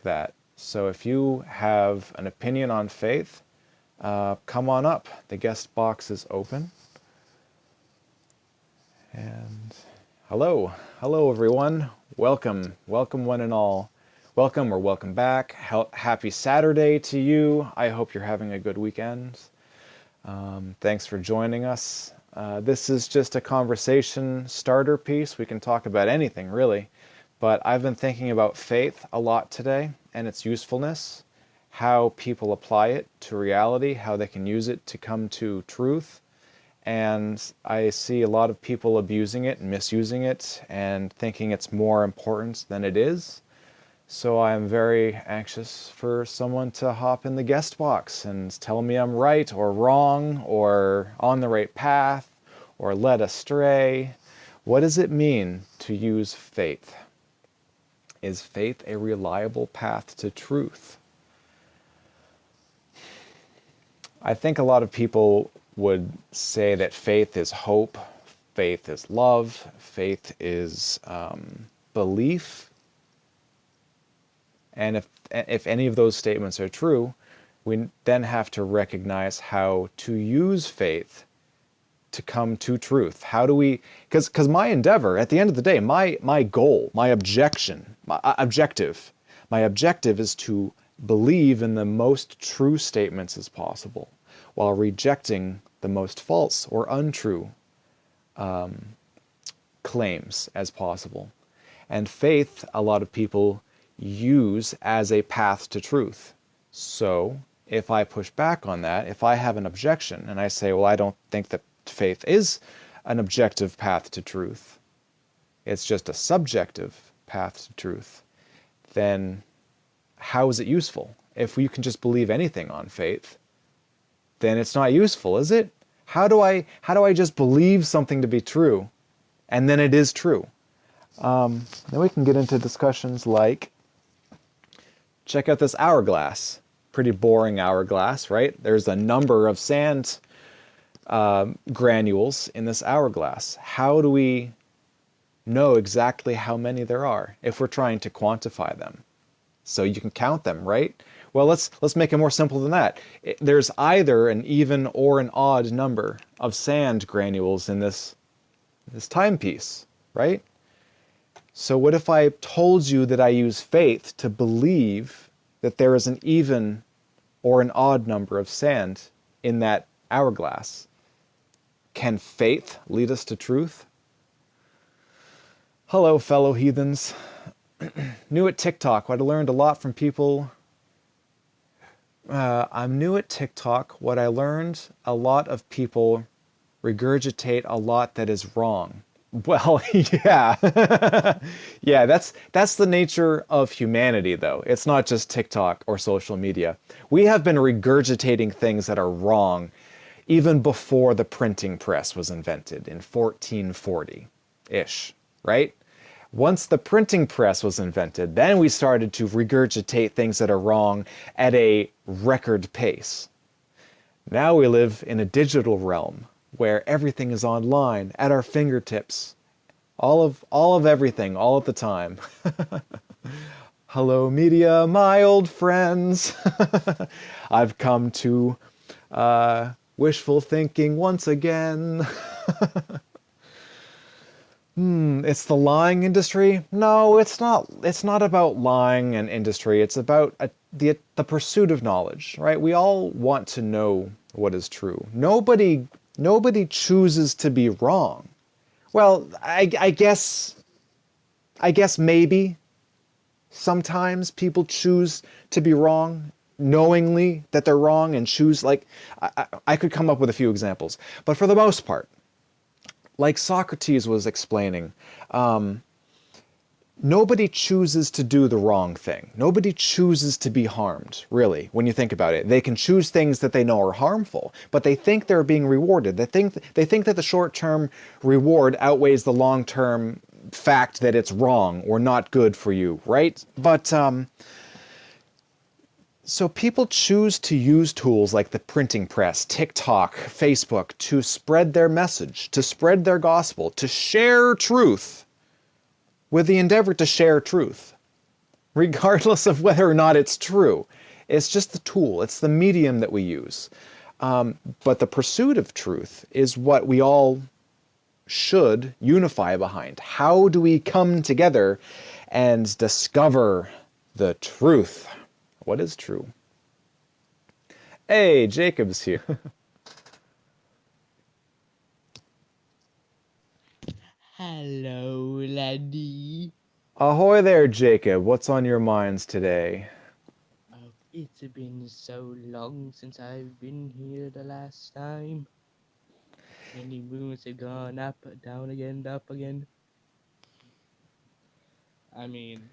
that. So if you have an opinion on faith, come on up. The guest box is open. And hello everyone. Welcome one and all. Welcome or welcome back. Happy Saturday to you. I hope you're having a good weekend. Thanks for joining us. This is just a conversation starter piece. We can talk about anything really, but I've been thinking about faith a lot today and its usefulness, how people apply it to reality, how they can use it to come to truth. And I see a lot of people abusing it and misusing it and thinking it's more important than it is. So I'm very anxious for someone to hop in the guest box and tell me I'm right or wrong or on the right path or led astray. What does it mean to use faith? Is faith a reliable path to truth? I think a lot of people would say that faith is hope, faith is love, faith is belief. And if any of those statements are true, we then have to recognize how to use faith to come to truth. How do we, because my endeavor, at the end of the day, my goal, my objective is to believe in the most true statements as possible, while rejecting the most false or untrue claims as possible. And faith, a lot of people use as a path to truth. So if I push back on that, if I have an objection and I say, well, I don't think that faith is an objective path to truth, it's just a subjective path to truth, then how is it useful? If you can just believe anything on faith, then it's not useful, is it? How do I just believe something to be true and then it is true? Then we can get into discussions like, check out this hourglass. Pretty boring hourglass, right? There's a number of sand granules in this hourglass. How do we know exactly how many there are if we're trying to quantify them? So you can count them, right? Well, let's make it more simple than that. There's either an even or an odd number of sand granules in this timepiece, right? So what if I told you that I use faith to believe that there is an even or an odd number of sand in that hourglass? Can faith lead us to truth? Hello, fellow heathens. New at TikTok. What I learned a lot from people. I'm new at TikTok. What I learned, a lot of people regurgitate a lot that is wrong. Well, yeah. Yeah, that's the nature of humanity, though. It's not just TikTok or social media. We have been regurgitating things that are wrong even before the printing press was invented in 1440-ish, right? Once the printing press was invented, then we started to regurgitate things that are wrong at a record pace. Now we live in a digital realm where everything is online, at our fingertips. All of everything, all of the time. Hello, media, my old friends. I've come to wishful thinking once again. It's the lying industry? No, it's not. It's not about lying and industry. It's about the pursuit of knowledge, right? We all want to know what is true. Nobody chooses to be wrong. Well, I guess maybe sometimes people choose to be wrong knowingly that they're wrong and choose, like, I could come up with a few examples, but for the most part, like Socrates was explaining, nobody chooses to do the wrong thing. Nobody chooses to be harmed, really, when you think about it. They can choose things that they know are harmful, but they think they're being rewarded. They think that the short-term reward outweighs the long-term fact that it's wrong or not good for you, right? But so people choose to use tools like the printing press, TikTok, Facebook to spread their message, to spread their gospel, to share truth with the endeavor to share truth. regardless of whether or not it's true. It's just the tool, it's the medium that we use. But the pursuit of truth is what we all should unify behind. How do we come together and discover the truth? What is true? Hey, Jacob's here. Hello, laddie. Ahoy there, Jacob. What's on your minds today? Oh, it's been so long since I've been here the last time. Many moons have gone up, down again, up again. I mean,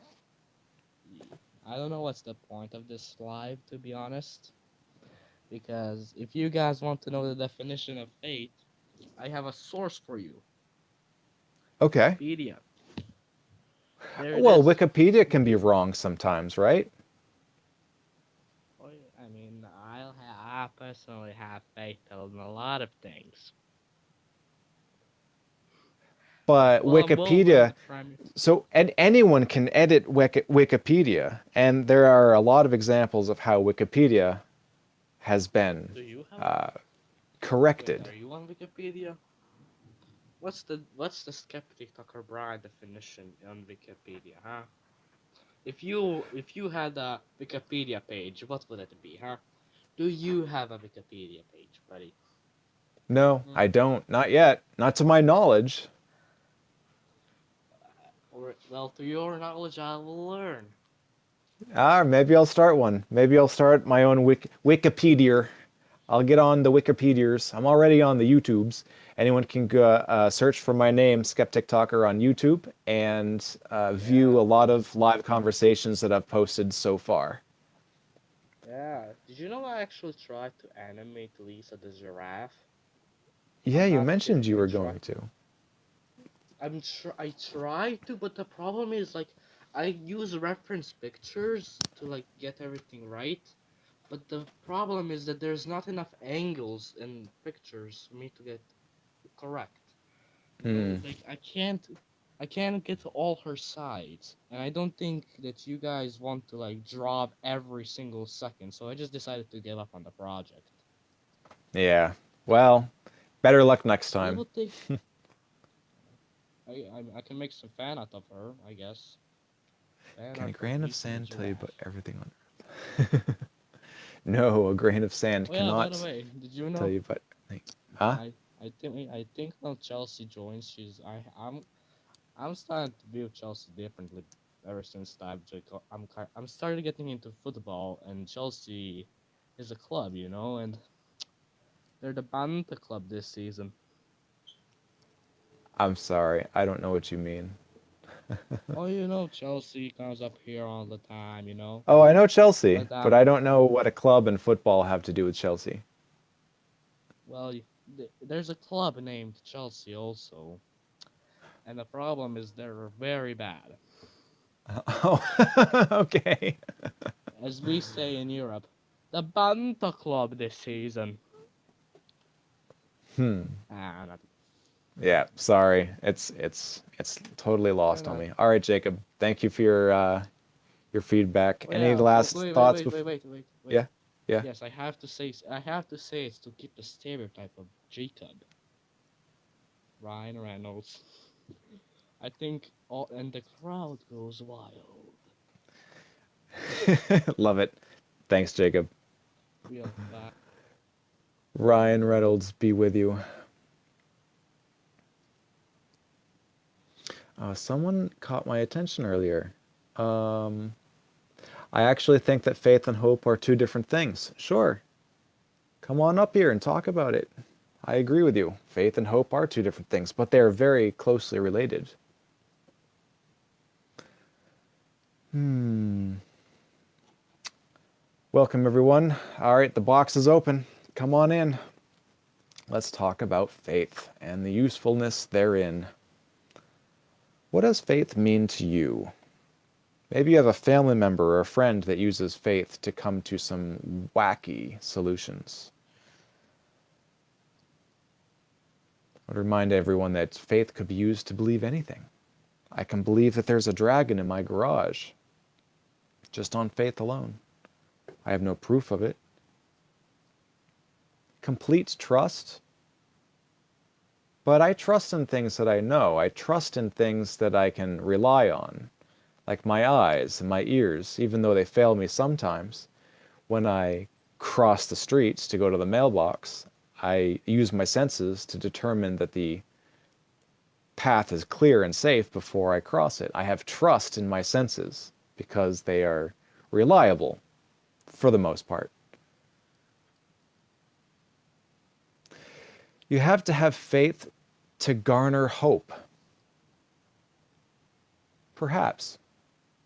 I don't know what's the point of this live, to be honest. Because if you guys want to know the definition of fate, I have a source for you. Okay. Wikipedia. There it Well, is. Wikipedia can be wrong sometimes, right? Oh, yeah, I mean, I personally have faith in a lot of things. But Well, I'm well aware Wikipedia, that primary. so and anyone can edit Wikipedia, and there are a lot of examples of how Wikipedia has been Do you have? uh, Wait, corrected. are you on Wikipedia? What's the skeptic Tucker Brand definition on Wikipedia, huh? If you had a Wikipedia page, what would it be, huh? Do you have a Wikipedia page, buddy? No, Hmm? I don't. Not yet. Not to my knowledge. Or well, to your knowledge, I will learn. Maybe I'll start one. Maybe I'll start my own Wikipedia. I'll get on the Wikipedias. I'm already on the YouTubes. Anyone can go, search for my name, Skeptic Talker, on YouTube and view Yeah, a lot of live conversations that I've posted so far. yeah. Did you know I actually tried to animate Lisa the giraffe? Yeah, I'm you not mentioned kidding. you were going to. I try to, but the problem is like I use reference pictures to like get everything right. But the problem is that there's not enough angles in pictures for me to get correct. Hmm. Like I can't get to all her sides, and I don't think that you guys want to like draw every single second. So I just decided to give up on the project. Yeah. Well, better luck next Well, it time. will take. I can make some fan art of her, I guess. Fan Can a art of grain of Lisa the sand tell you about giraffe. everything on Earth? No, a grain of sand Oh yeah, by the cannot way, did you tell know? you about anything. Huh? I think when Chelsea joins, I'm starting to view Chelsea differently ever since I'm started getting into football, and Chelsea is a club, and they're the Banta club this season. I'm sorry. I don't know what you mean. Oh, Chelsea comes up here all the time. Oh, I know Chelsea, But but I don't know what a club and football have to do with Chelsea. well, there's a club named Chelsea also, and the problem is they're very bad, Oh, okay. as we say in Europe. The Banta club this season. Hmm. Not Yeah, sorry. It's totally Why lost on not? me. All right, Jacob. Thank you for your feedback. Oh Any yeah. last Wait, wait, thoughts wait, wait, before? wait, wait, wait. Yeah. Yeah. Yes, I have to say it's to keep the stereotype of Jacob, Ryan Reynolds. I think all and the crowd goes wild. Love it. Thanks, Jacob. Real fast. Ryan Reynolds be with you. Someone caught my attention earlier. Um, I actually think that faith and hope are two different things. Sure. Come on up here and talk about it. I agree with you. Faith and hope are two different things, but they're very closely related. Hmm. Welcome, everyone. All right, the box is open. Come on in. Let's talk about faith and the usefulness therein. What does faith mean to you? Maybe you have a family member or a friend that uses faith to come to some wacky solutions. I would remind everyone that faith could be used to believe anything. I can believe that there's a dragon in my garage. just on faith alone. I have no proof of it. Complete trust, but I trust in things that I know. I trust in things that I can rely on, like my eyes and my ears, even though they fail me sometimes. When I cross the streets to go to the mailbox, I use my senses to determine that the path is clear and safe before I cross it. I have trust in my senses because they are reliable for the most part. You have to have faith to garner hope. Perhaps.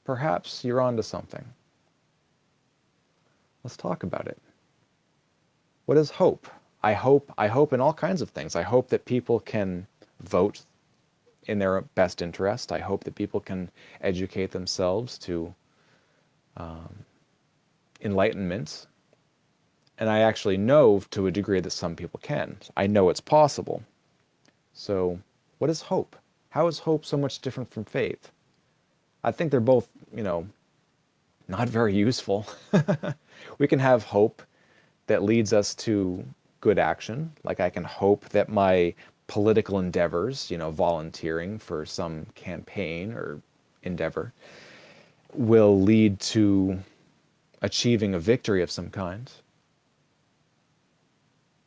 Perhaps you're onto something. Let's talk about it. What is hope? I hope in all kinds of things. I hope that people can vote in their best interest. I hope that people can educate themselves to enlightenment. And I actually know to a degree that some people can. I know it's possible. So, what is hope? How is hope so much different from faith? I think they're both, not very useful. We can have hope that leads us to good action. Like I can hope that my political endeavors, volunteering for some campaign or endeavor, will lead to achieving a victory of some kind.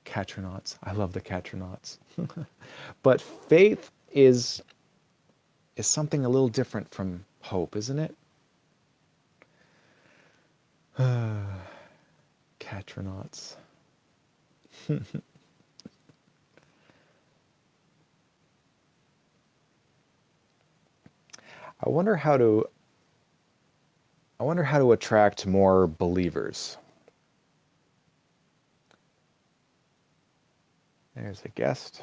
Catronauts. I love the Catronauts. But faith is something a little different from hope, isn't it? Catronauts. I wonder how to attract more believers. There's a guest.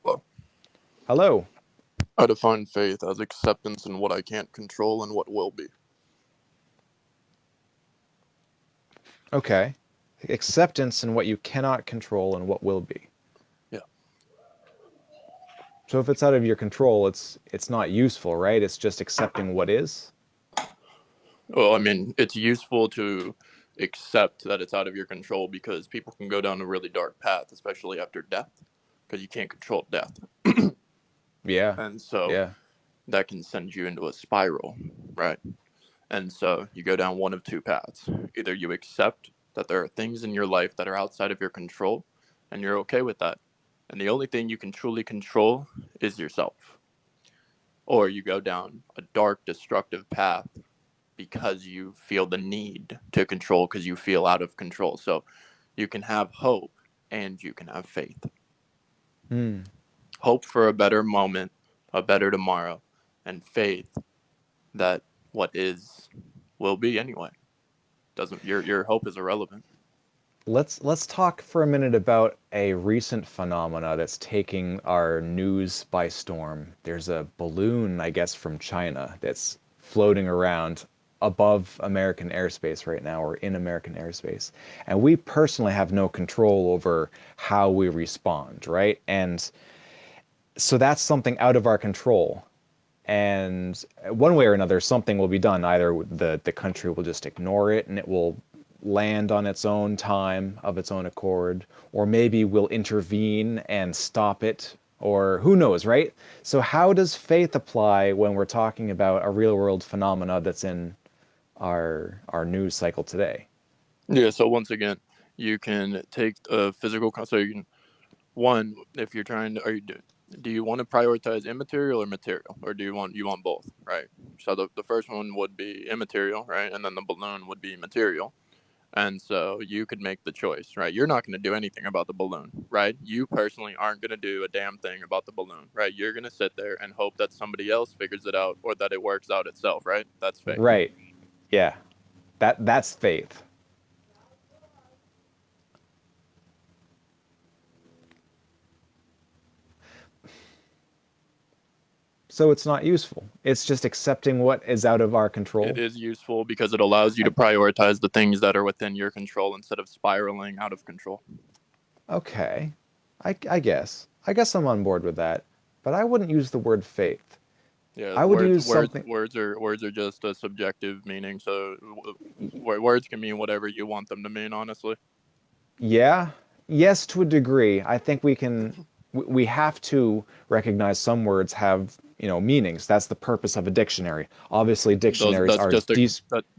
Hello. Hello. I define faith as acceptance in what I can't control and what will be. Okay. Acceptance in what you cannot control and what will be. Yeah. So if it's out of your control, it's not useful, right? It's just accepting what is. Well, I mean, it's useful to accept that it's out of your control because people can go down a really dark path, especially after death, because you can't control death. Yeah. And so Yeah. that can send you into a spiral, right? And so you go down one of two paths. Either you accept that there are things in your life that are outside of your control, and you're okay with that. And the only thing you can truly control is yourself. Or you go down a dark, destructive path because you feel the need to control because you feel out of control. So you can have hope and you can have faith. Hope for a better moment, a better tomorrow, and faith that what is will be anyway. Doesn't your hope is irrelevant. Let's talk for a minute about a recent phenomena that's taking our news by storm. There's a balloon, I guess, from China that's floating around above American airspace right now, or in American airspace. And we personally have no control over how we respond, right? And so that's something out of our control. And one way or another, something will be done. Either the country will just ignore it and it will land on its own time of its own accord, or maybe we'll intervene and stop it, or who knows, right? So how does faith apply when we're talking about a real world phenomena that's in our news cycle today? Yeah. So once again, you can take a physical. So you can one if you're trying to. Are you do you want to prioritize immaterial or material, or do you want both, right? So the first one would be immaterial, right, and then the balloon would be material. And so you could make the choice, right? You're not going to do anything about the balloon, right? You personally aren't going to do a damn thing about the balloon, right? You're going to sit there and hope that somebody else figures it out or that it works out itself, right? That's faith. Right. Yeah. That's faith. So it's not useful. It's just accepting what is out of our It control. is useful because it allows you to prioritize the things that are within your control instead of spiraling out of control. Okay. I guess. I guess I'm on board with that. But I wouldn't use the word faith. Yeah, I would use something. words are just a subjective meaning. So words can mean whatever you want them to mean. Honestly. Yeah, yes, to a degree. I think we have to recognize some words have, meanings. That's the purpose of a dictionary. Obviously, Those dictionaries are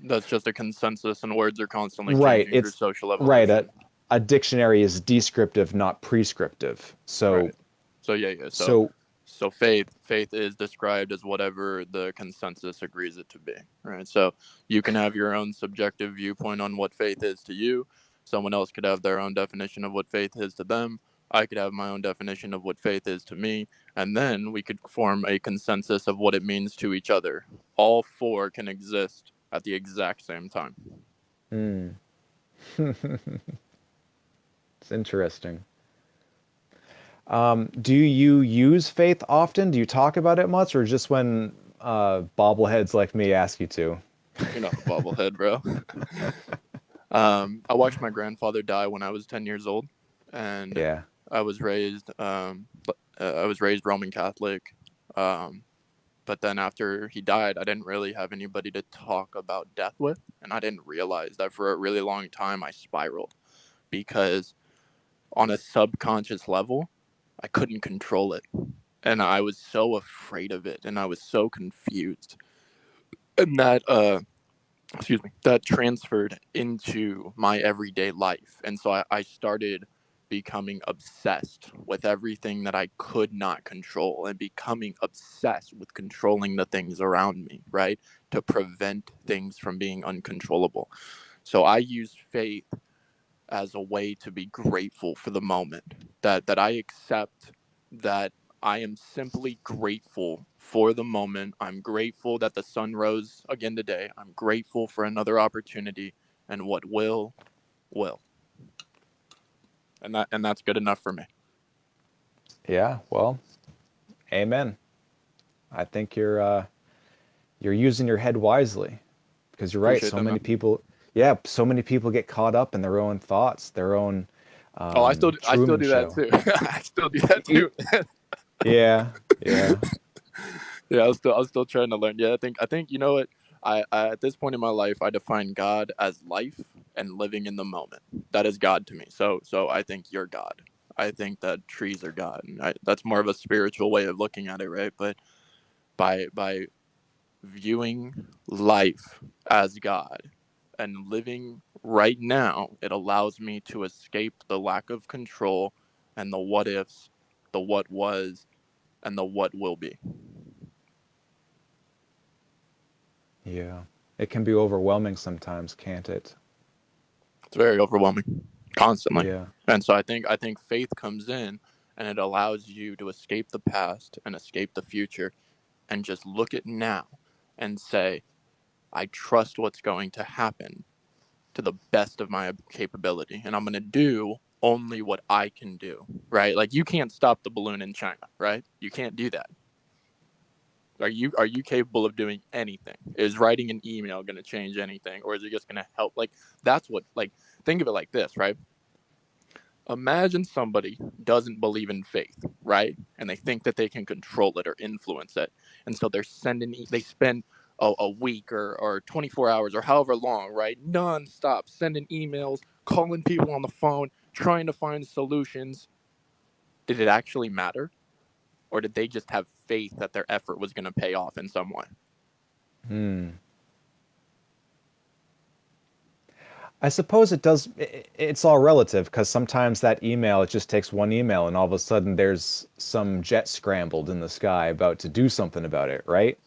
that's just a consensus, and words are constantly right. changing through It's social right. evolution. A dictionary is descriptive, not prescriptive. So Right. So yeah. so So faith is described as whatever the consensus agrees it to be. Right. So you can have your own subjective viewpoint on what faith is to you. Someone else could have their own definition of what faith is to them. I could have my own definition of what faith is to me, and then we could form a consensus of what it means to each other. All four can exist at the exact same time. hmm. It's interesting. Do you use faith often? Do you talk about it much, or just when bobbleheads like me ask you to? You're not a bobblehead, bro. I watched my grandfather die when I was 10 years old, and Yeah. I was raised I was raised Roman Catholic. Um, but then after he died, I didn't really have anybody to talk about death with, and I didn't realize that for a really long time I spiraled because on a subconscious level, I couldn't control it, and I was so afraid of it, and I was so confused, and that transferred into my everyday life. And so I started becoming obsessed with everything that I could not control and becoming obsessed with controlling the things around me, right? To prevent things from being uncontrollable. So I use faith as a way to be grateful for the moment, that I accept that I am simply grateful for the moment. I'm grateful that the sun rose again today. I'm grateful for another opportunity, and what will. And that's good enough for me. Yeah. Well, amen. I think you're using your head wisely, because you're right. Appreciate So that, many man. people, yeah, so many people get caught up in their own thoughts, their own Oh, I still Truman do that Show. too. I still do that Y- too. Yeah, yeah, Yeah, I was still trying to learn. Yeah, I think you know what, I at this point in my life I define God as life and living in the moment. That is God to me. So I think you're God. I think that trees are God. And that's more of a spiritual way of looking at it, right? But by viewing life as God and living right now, it allows me to escape the lack of control and the what ifs, the what was, and the what will be. yeah. It can be overwhelming sometimes, can't it? It's very overwhelming, constantly. Yeah. And so I think faith comes in and it allows you to escape the past and escape the future and just look at now and say, I trust what's going to happen to the best of my capability, and I'm going to do only what I can do, right? Like you can't stop the balloon in China, right? You can't do that. Are you capable of doing anything? Is writing an email going to change anything, or is it just going to help? Like that's what, like, think of it like this, right? Imagine somebody doesn't believe in faith, right? And they think that they can control it or influence it. And so they spend a week or 24 hours or however long, right? Nonstop sending emails, calling people on the phone, trying to find solutions. Did it actually matter? Or did they just have faith that their effort was going to pay off in some way? Hmm. I suppose it does. It's all relative, because sometimes that email, it just takes one email, and all of a sudden there's some jet scrambled in the sky about to do something about it, right?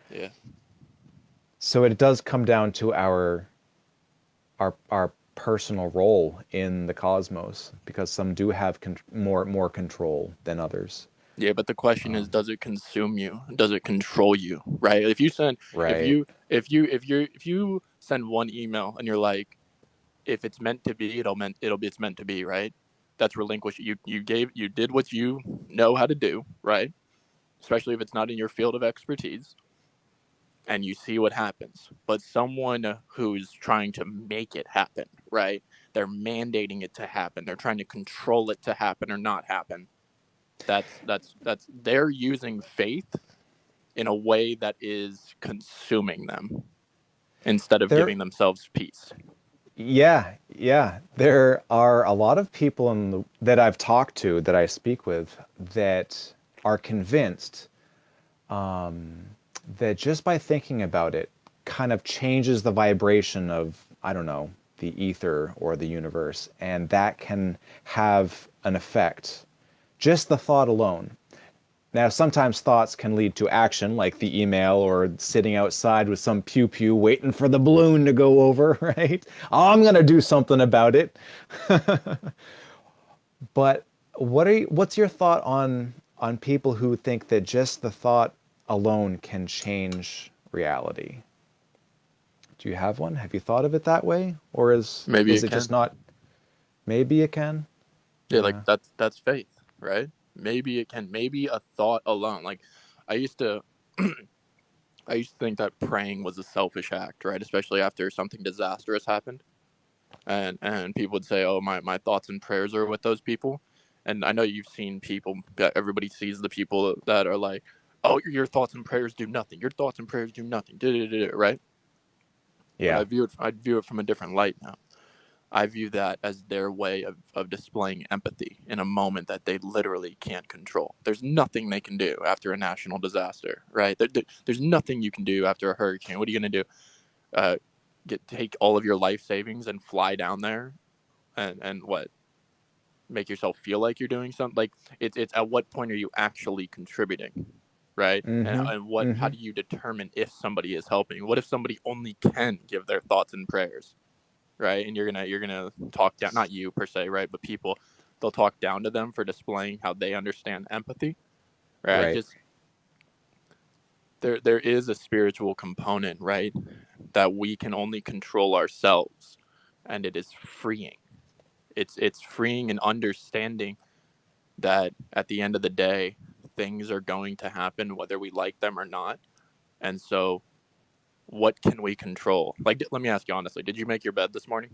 Yeah. So it does come down to our personal role in the cosmos, because some do have more control than others. Yeah, but the question is, does it consume you? Does it control you? Right? If you send, Right. if you send one email and you're like, if it's meant to be, it'll be it's meant to be, right? That's relinquish. You did what you know how to do, right? Especially if it's not in your field of expertise, and you see what happens. But someone who's trying to make it happen, right? They're mandating it to happen. They're trying to control it to happen or not happen. That's they're using faith in a way that is consuming them instead of There, giving themselves peace. yeah. There are a lot of people that I've talked to, that I speak with, that are convinced that just by thinking about it kind of changes the vibration of, I don't know, the ether or the universe, and that can have an effect. Just the thought alone. Now, sometimes thoughts can lead to action, like the email or sitting outside with some pew pew waiting for the balloon to go over, right? Oh, I'm gonna do something about it. But what's your thought on people who think that just the thought alone can change reality? Do you have one? Have you thought of it that way? Or Maybe is it it just can. not? Maybe it can? Yeah, like Yeah. that's faith, right? Maybe it can. Maybe a thought alone. Like I used to I used to think that praying was a selfish act, right? Especially after something disastrous happened. And people would say, "Oh, my thoughts and prayers are with those people." And I know you've seen people. Everybody sees the people that are like, "Oh, your thoughts and prayers do nothing. Your thoughts and prayers do nothing." Right? But Yeah. I view it from a different light now. I view that as their way of displaying empathy in a moment that they literally can't control. There's nothing they can do after a national disaster, right? There's nothing you can do after a hurricane. What are you going to do? Uh, take all of your life savings and fly down there and what? Make yourself feel like you're doing something? Like it's at what point are you actually contributing? Right? Mm-hmm. And what? How Mm-hmm. do you determine if somebody is helping? What if somebody only can give their thoughts and prayers? Right? And you're gonna talk down, not you per se, right? But people, they'll talk down to them for displaying how they understand empathy. Right? Right. Just there is a spiritual component, right? That we can only control ourselves, and it is freeing. It's freeing and understanding that at the end of the day, things are going to happen whether we like them or not. And so, what can we control? Like, let me ask you honestly: did you make your bed this morning?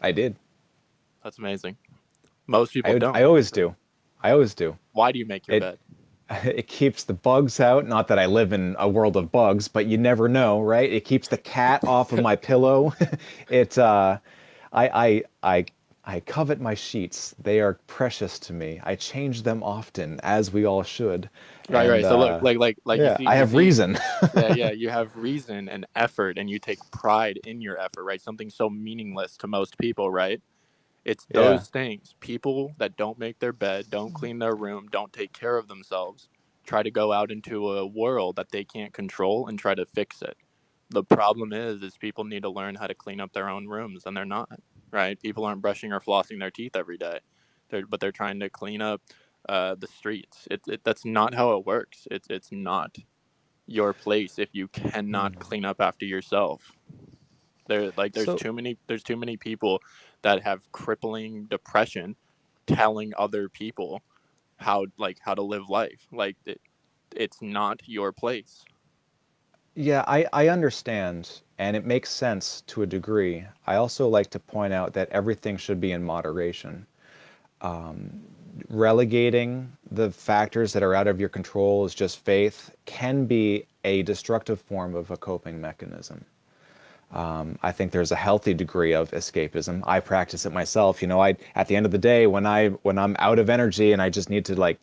I did. That's amazing. Most people I don't. always do. I always do. Why do you make your It bed? it keeps the bugs out. Not that I live in a world of bugs, but you never know, right? It keeps the cat off of my pillow. it I I I covet my sheets. They are precious to me. I change them often, as we all should. Right, And right. So look, like yeah, I you have see, reason. yeah. You have reason and effort, and you take pride in your effort, right? Something so meaningless to most people, right? It's Yeah. those things. People that don't make their bed, don't clean their room, don't take care of themselves, try to go out into a world that they can't control and try to fix it. The problem is people need to learn how to clean up their own rooms, and they're not, right? People aren't brushing or flossing their teeth every day, but they're trying to clean up the streets. That's not how it works. It's not your place if you cannot clean up after yourself. So There's too many people that have crippling depression telling other people how to live life. It's not your place. yeah, I understand, and it makes sense to a degree. I also like to point out that everything should be in moderation. Relegating the factors that are out of your control as just faith can be a destructive form of a coping mechanism. I think there's a healthy degree of escapism. I practice it myself. I at the end of the day, when I'm out of energy and I just need to, like,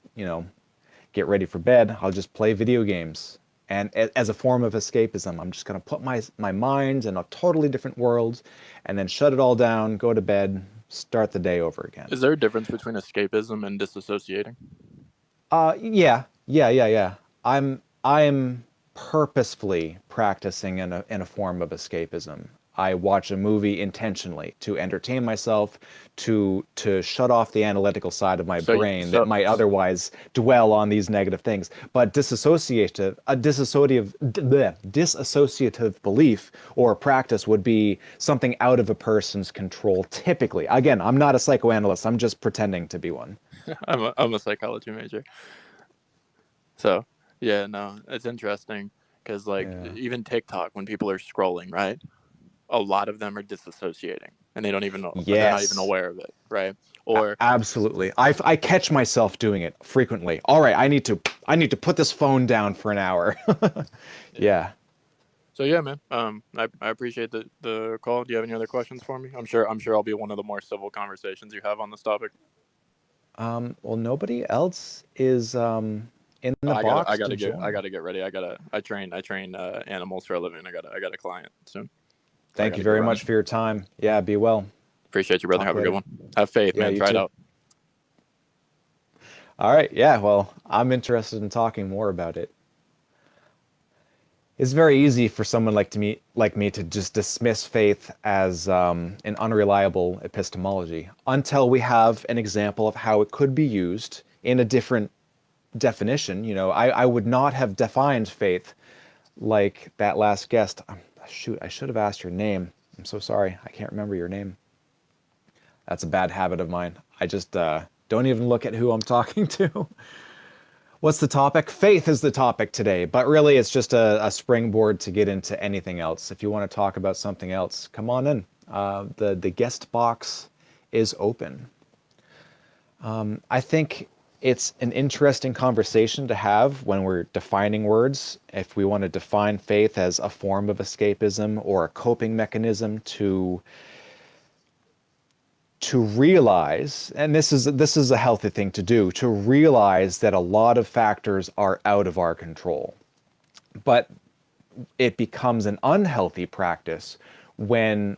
get ready for bed, I'll just play video games. And as a form of escapism, I'm just going to put my mind in a totally different world and then shut it all down, go to bed, start the day over again. Is there a difference between escapism and disassociating? Yeah. I'm purposefully practicing in a form of escapism. I watch a movie intentionally to entertain myself, to shut off the analytical side of my So brain that so might otherwise dwell on these negative things. But disassociative belief or practice would be something out of a person's control typically. Again, I'm not a psychoanalyst. I'm just pretending to be one. I'm a psychology major. So yeah, no, it's interesting because like Yeah. even TikTok when people are scrolling, right? A lot of them are disassociating. and they don't even know, they're not even Yes. aware of it, right? Or Absolutely. I catch myself doing it frequently. All right, I need to put this phone down for an hour. Yeah. so yeah, man. I appreciate the call. Do you have any other questions for me? I'm sure I'll be one of the more civil conversations you have on this topic. Well, nobody else is in Oh, the I box to gotta join. get ready. I train animals for a living. I got a client soon, so I Thank you gotta get very much running. for your time. Yeah, be well. Appreciate you, brother. Talk Have a good later. one. Have faith, Yeah, man. you Try it too. out. All right. Yeah, well, I'm interested in talking more about it. It's very easy for someone like me to just dismiss faith as an unreliable epistemology until we have an example of how it could be used in a different definition. You know, I would not have defined faith like that last guest. Shoot, I should have asked your name. I'm so sorry. I can't remember your name. That's a bad habit of mine. I just don't even look at who I'm talking to. What's the topic? Faith is the topic today, but really it's just a springboard to get into anything else. If you want to talk about something else, come on in. The guest box is open. I think it's an interesting conversation to have when we're defining words. If we want to define faith as a form of escapism or a coping mechanism to realize, and this is a healthy thing to do, to realize that a lot of factors are out of our control. But it becomes an unhealthy practice when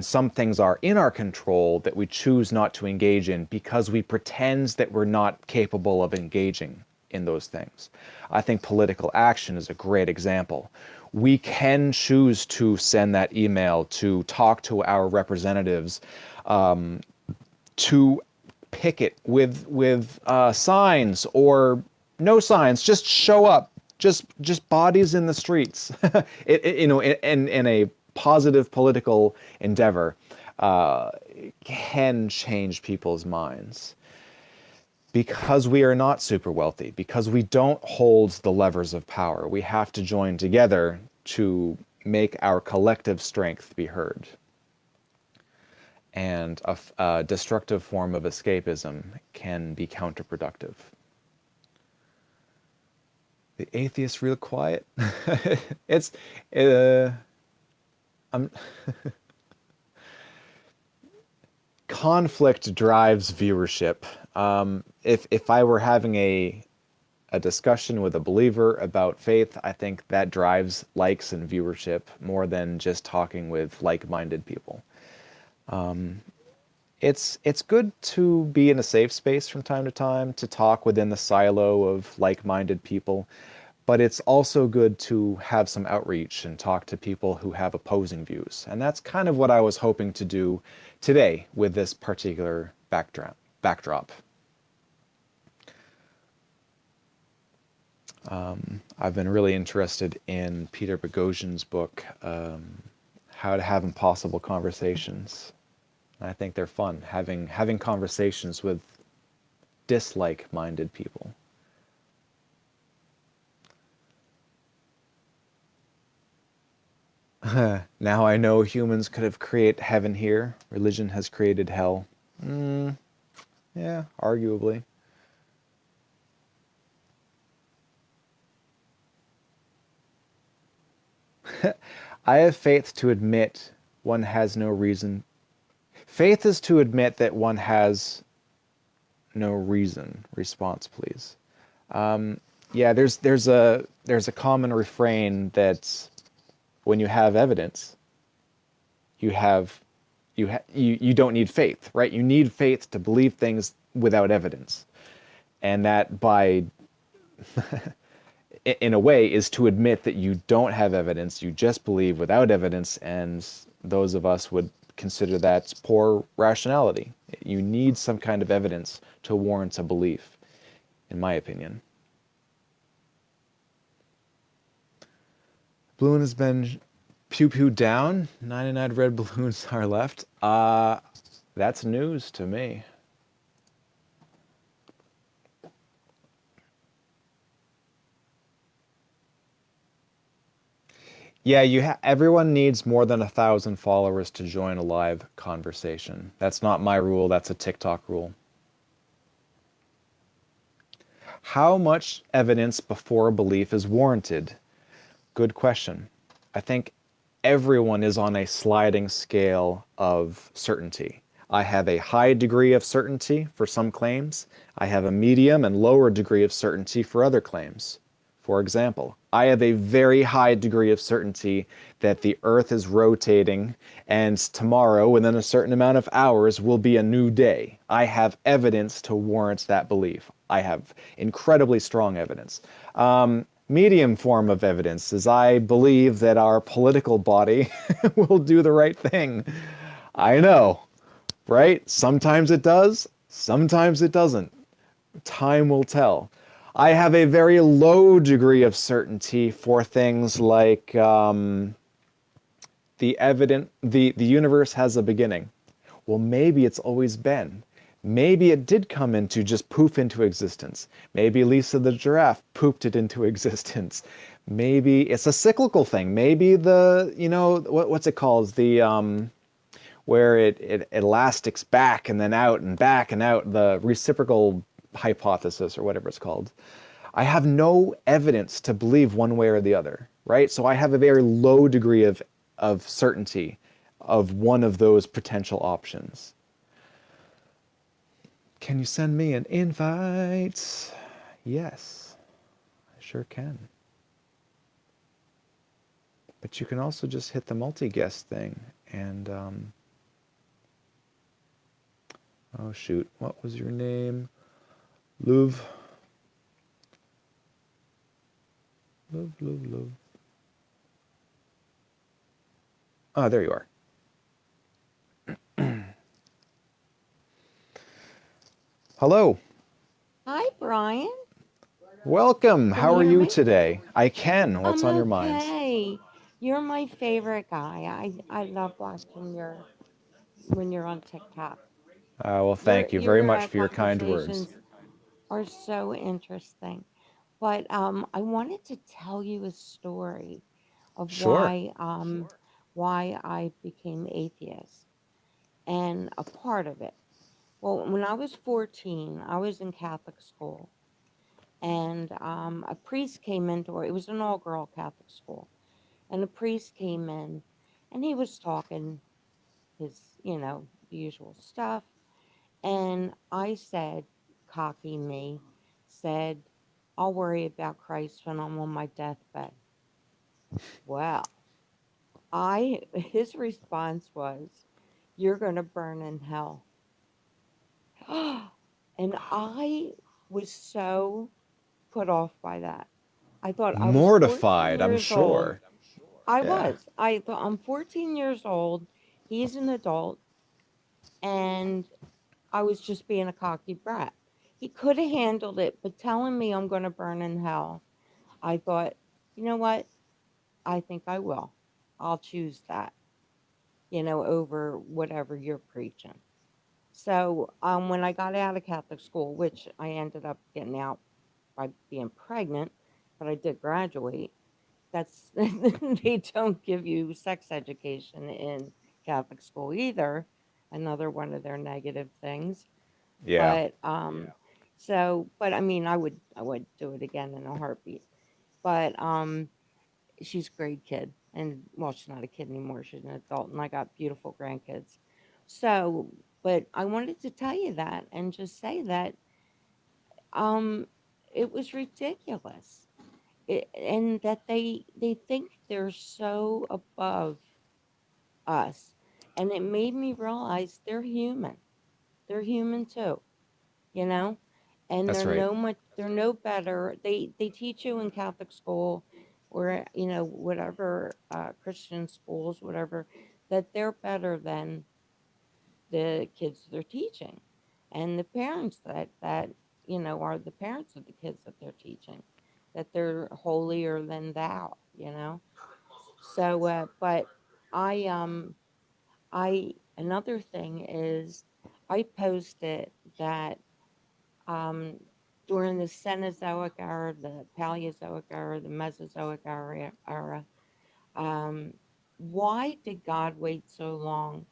some things are in our control that we choose not to engage in because we pretend that we're not capable of engaging in those things. I think political action is a great example. We can choose to send that email, to talk to our representatives, to picket with signs or no signs. Just show up. Just bodies in the streets. You know, in a positive political endeavor, can change people's minds. Because we are not super wealthy, because we don't hold the levers of power, we have to join together to make our collective strength be heard. And a destructive form of escapism can be counterproductive. The atheist real quiet. It's I'm conflict drives viewership. If I were having a discussion with a believer about faith, I think that drives likes and viewership more than just talking with like-minded people. It's good to be in a safe space from time to time, to talk within the silo of like-minded people, but it's also good to have some outreach and talk to people who have opposing views. And that's kind of what I was hoping to do today with this particular backdrop. I've been really interested in Peter Boghossian's book, How to Have Impossible Conversations. I think they're fun, having conversations with dislike-minded people. Now I know humans could have created heaven here. Religion has created hell. Yeah, arguably. I have faith to admit one has no reason. Faith is to admit that one has no reason. Response, please. Yeah, there's a common refrain that when you have evidence, you don't need faith, right? You need faith to believe things without evidence, and that by in a way is to admit that you don't have evidence, you just believe without evidence, and those of us would consider that poor rationality. You need some kind of evidence to warrant a belief, in my opinion. Balloon has been pew-pewed down. 99 red balloons are left. That's news to me. Yeah, everyone needs more than 1,000 followers to join a live conversation. That's not my rule, that's a TikTok rule. How much evidence before a belief is warranted? Good question. I think everyone is on a sliding scale of certainty. I have a high degree of certainty for some claims. I have a medium and lower degree of certainty for other claims. For example, I have a very high degree of certainty that the Earth is rotating and tomorrow, within a certain amount of hours, will be a new day. I have evidence to warrant that belief. I have incredibly strong evidence. Medium form of evidence is I believe that our political body will do the right thing. I know, right? Sometimes it does, sometimes it doesn't. Time will tell. I have a very low degree of certainty for things like the universe has a beginning. Well, maybe it's always been. Maybe it did come into just poof into existence. Maybe Lisa the giraffe pooped it into existence. Maybe it's a cyclical thing. Maybe what's it called? Where it elastics back and then out and back and out, the reciprocal hypothesis or whatever it's called. I have no evidence to believe one way or the other, right? So I have a very low degree of certainty of one of those potential options. Can you send me an invite? Yes, I sure can. But you can also just hit the multi-guest thing and oh shoot, what was your name? Luv. Luv. Ah, there you are. Hello. Hi, Brian. Welcome. Can How you are hear you me? today? I can. What's I'm on your mind? okay. You're my favorite guy. I love watching your when you're on TikTok. Well, Your thank you very your much for your kind words. conversations are so interesting. But I wanted to tell you a story of Sure. why I became atheist and a part of it. Well, when I was 14, I was in Catholic school, and a priest came into it. It was an all-girl Catholic school, and a priest came in, and he was talking his, the usual stuff. And I said, cocky me, said, I'll worry about Christ when I'm on my deathbed. Well, his response was, you're going to burn in hell. And I was so put off by that. I thought I was 14 Mortified, I'm years old. sure. I Yeah. was. I thought I'm 14 years old. He's an adult, and I was just being a cocky brat. He could have handled it, but telling me I'm going to burn in hell, I thought, you know what? I think I will. I'll choose that, over whatever you're preaching. So when I got out of Catholic school, which I ended up getting out by being pregnant, but I did graduate. That's they don't give you sex education in Catholic school either. Another one of their negative things. Yeah. But but I mean, I would do it again in a heartbeat. But she's a great kid, and well, she's not a kid anymore. She's an adult, and I got beautiful grandkids. So, but I wanted to tell you that and just say that um, it was ridiculous. And that they think they're so above us, and it made me realize they're human. They're human too, you know, and That's right. they're no better. They teach you in Catholic school or whatever Christian schools, whatever, that they're better than the kids they're teaching, and the parents that are the parents of the kids that they're teaching, that they're holier than thou. So but I another thing is I posted that um during the Cenozoic era, the Paleozoic era, the Mesozoic era, Um, why did God wait so long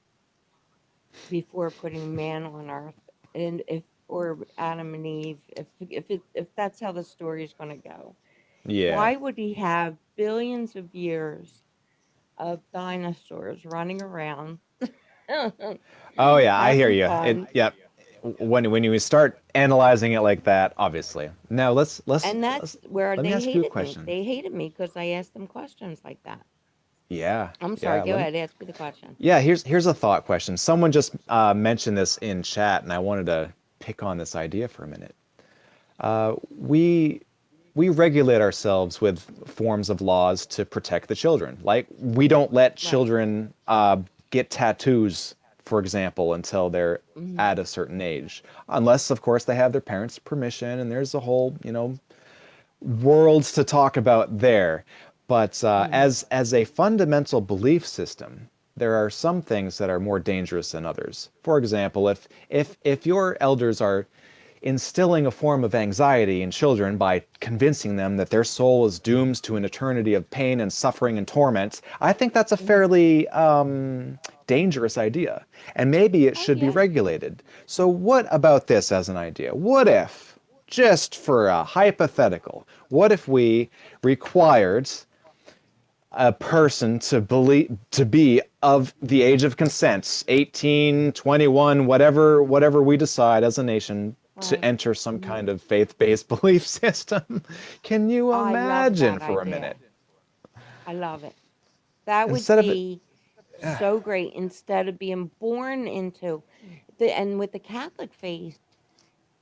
before putting man on earth? And if or Adam and Eve, if that's how the story is going to go, Yeah. why would he have billions of years of dinosaurs running around Oh yeah, I hear having you. fun? Yep. When you start analyzing it like that, obviously. Now And that's where let me they ask you a hated me. question. They hated me because I asked them questions like that. Yeah. I'm sorry. Yeah. Go ahead. Ask me the question. Yeah. Here's a thought question. Someone just mentioned this in chat, and I wanted to pick on this idea for a minute. We we regulate ourselves with forms of laws to protect the children. Like we don't let Right. children get tattoos, for example, until they're Hmm. at a certain age, unless, of course, they have their parents' permission. And there's a whole, worlds to talk about there. But Hmm. as a fundamental belief system, there are some things that are more dangerous than others. For example, if your elders are instilling a form of anxiety in children by convincing them that their soul is doomed to an eternity of pain and suffering and torment, I think that's a Hmm. fairly dangerous idea. And maybe it Oh should be yeah. regulated. So, what about this as an idea? What if, just for a hypothetical, what if we required a person to be of the age of consent, 18, 21, whatever we decide as a nation to Right. enter some Hmm. kind of faith-based belief system. Can you I love imagine that for a idea. minute? I love it. That would Instead of it, be so great instead of being born into and with the Catholic faith,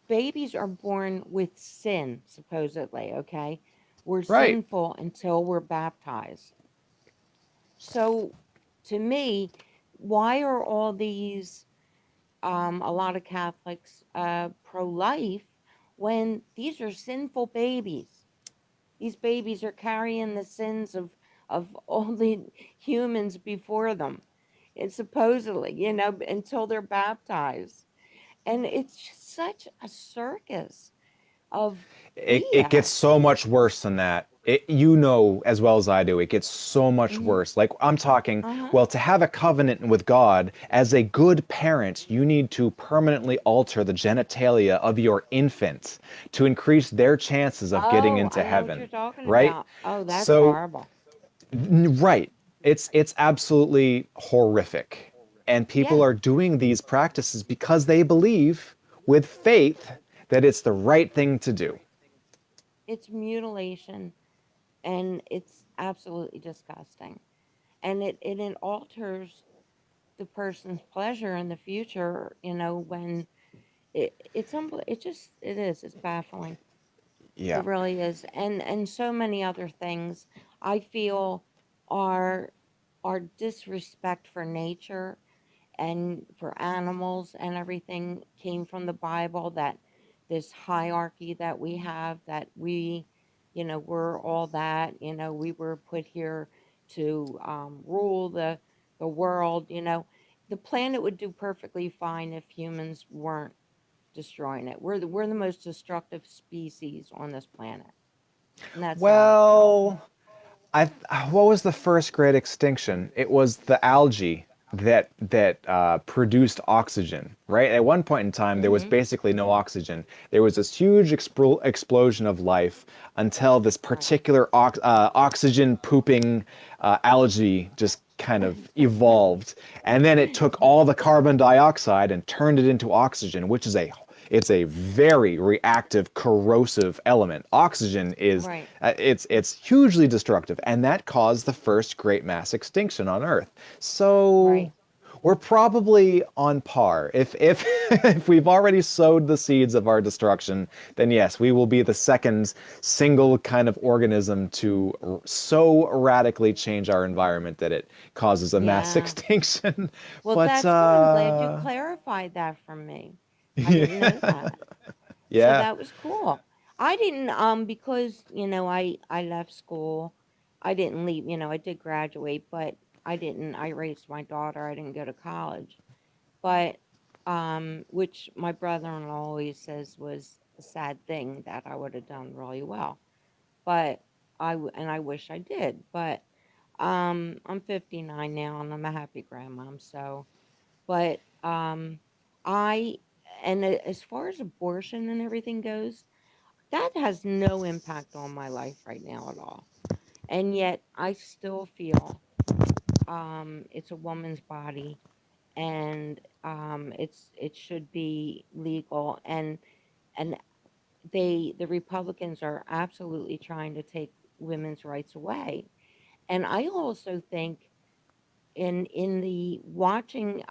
babies are born with sin, supposedly, okay? We're right. sinful until we're baptized. So to me, why are all these a lot of Catholics pro-life when these are sinful babies? These babies are carrying the sins of all the humans before them. And supposedly, until they're baptized. And it's just such a circus of It gets BS. so much worse than that. You know as well as I do, it gets so much Hmm. worse. Like I'm talking, Uh-huh. well, to have a covenant with God, as a good parent, you need to permanently alter the genitalia of your infant to increase their chances of getting Oh, into I know what you're heaven, talking right? about. Oh, that's So, horrible. right, it's absolutely horrific. And people Yeah, are doing these practices because they believe with faith that it's the right thing to do. it's mutilation and it's absolutely disgusting. And it alters the person's pleasure in the future, when it is. It's baffling. It Yeah. really is. And so many other things I feel are disrespect for nature and for animals and everything came from the Bible, that this hierarchy that we have, that we're all that, we were put here to rule the world, the planet would do perfectly fine if humans weren't destroying it. We're the most destructive species on this planet. And that's how I feel. Well, I what was the first great extinction? It was the algae that produced oxygen, right? At one point in time, there was Mhm. basically no oxygen. There was this huge explosion of life until this Right. particular oxygen pooping algae just kind of evolved, and then it took all the carbon dioxide and turned it into oxygen, which is a very reactive, corrosive element. Oxygen is Right. it's hugely destructive, and that caused the first great mass extinction on Earth. Right. So we're probably on par. If if we've already sowed the seeds of our destruction, then yes, we will be the second single kind of organism to so radically change our environment that it causes a mass Yeah. extinction. Well, But that's good. I'm glad you clarified that for me. I didn't know that. So yeah, that was cool. I didn't because, I left school. I didn't leave, I did graduate, but I raised my daughter. I didn't go to college. But which my brother-in-law always says was a sad thing that I would have done really well. But and I wish I did, but I'm 59 now, and I'm a happy grandmom. So, but I and as far as abortion and everything goes, that has no impact on my life right now at all. And yet, I still feel it's a woman's body, and it should be legal. And the Republicans are absolutely trying to take women's rights away. And I also think in the watching,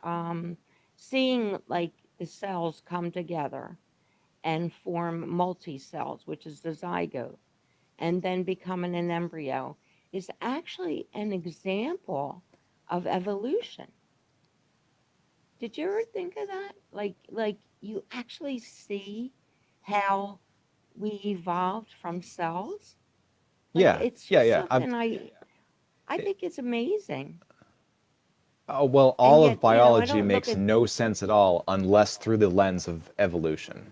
seeing like the cells come together and form multi-cells, which is the zygote, and then becoming an embryo, is actually an example of evolution. Did you ever think of that? Like you actually see how we evolved from cells? Like Yeah, it's yeah, just yeah. something I think it's amazing. Oh, well, And all of yet, I biology don't look makes at no sense at all unless through the lens of evolution.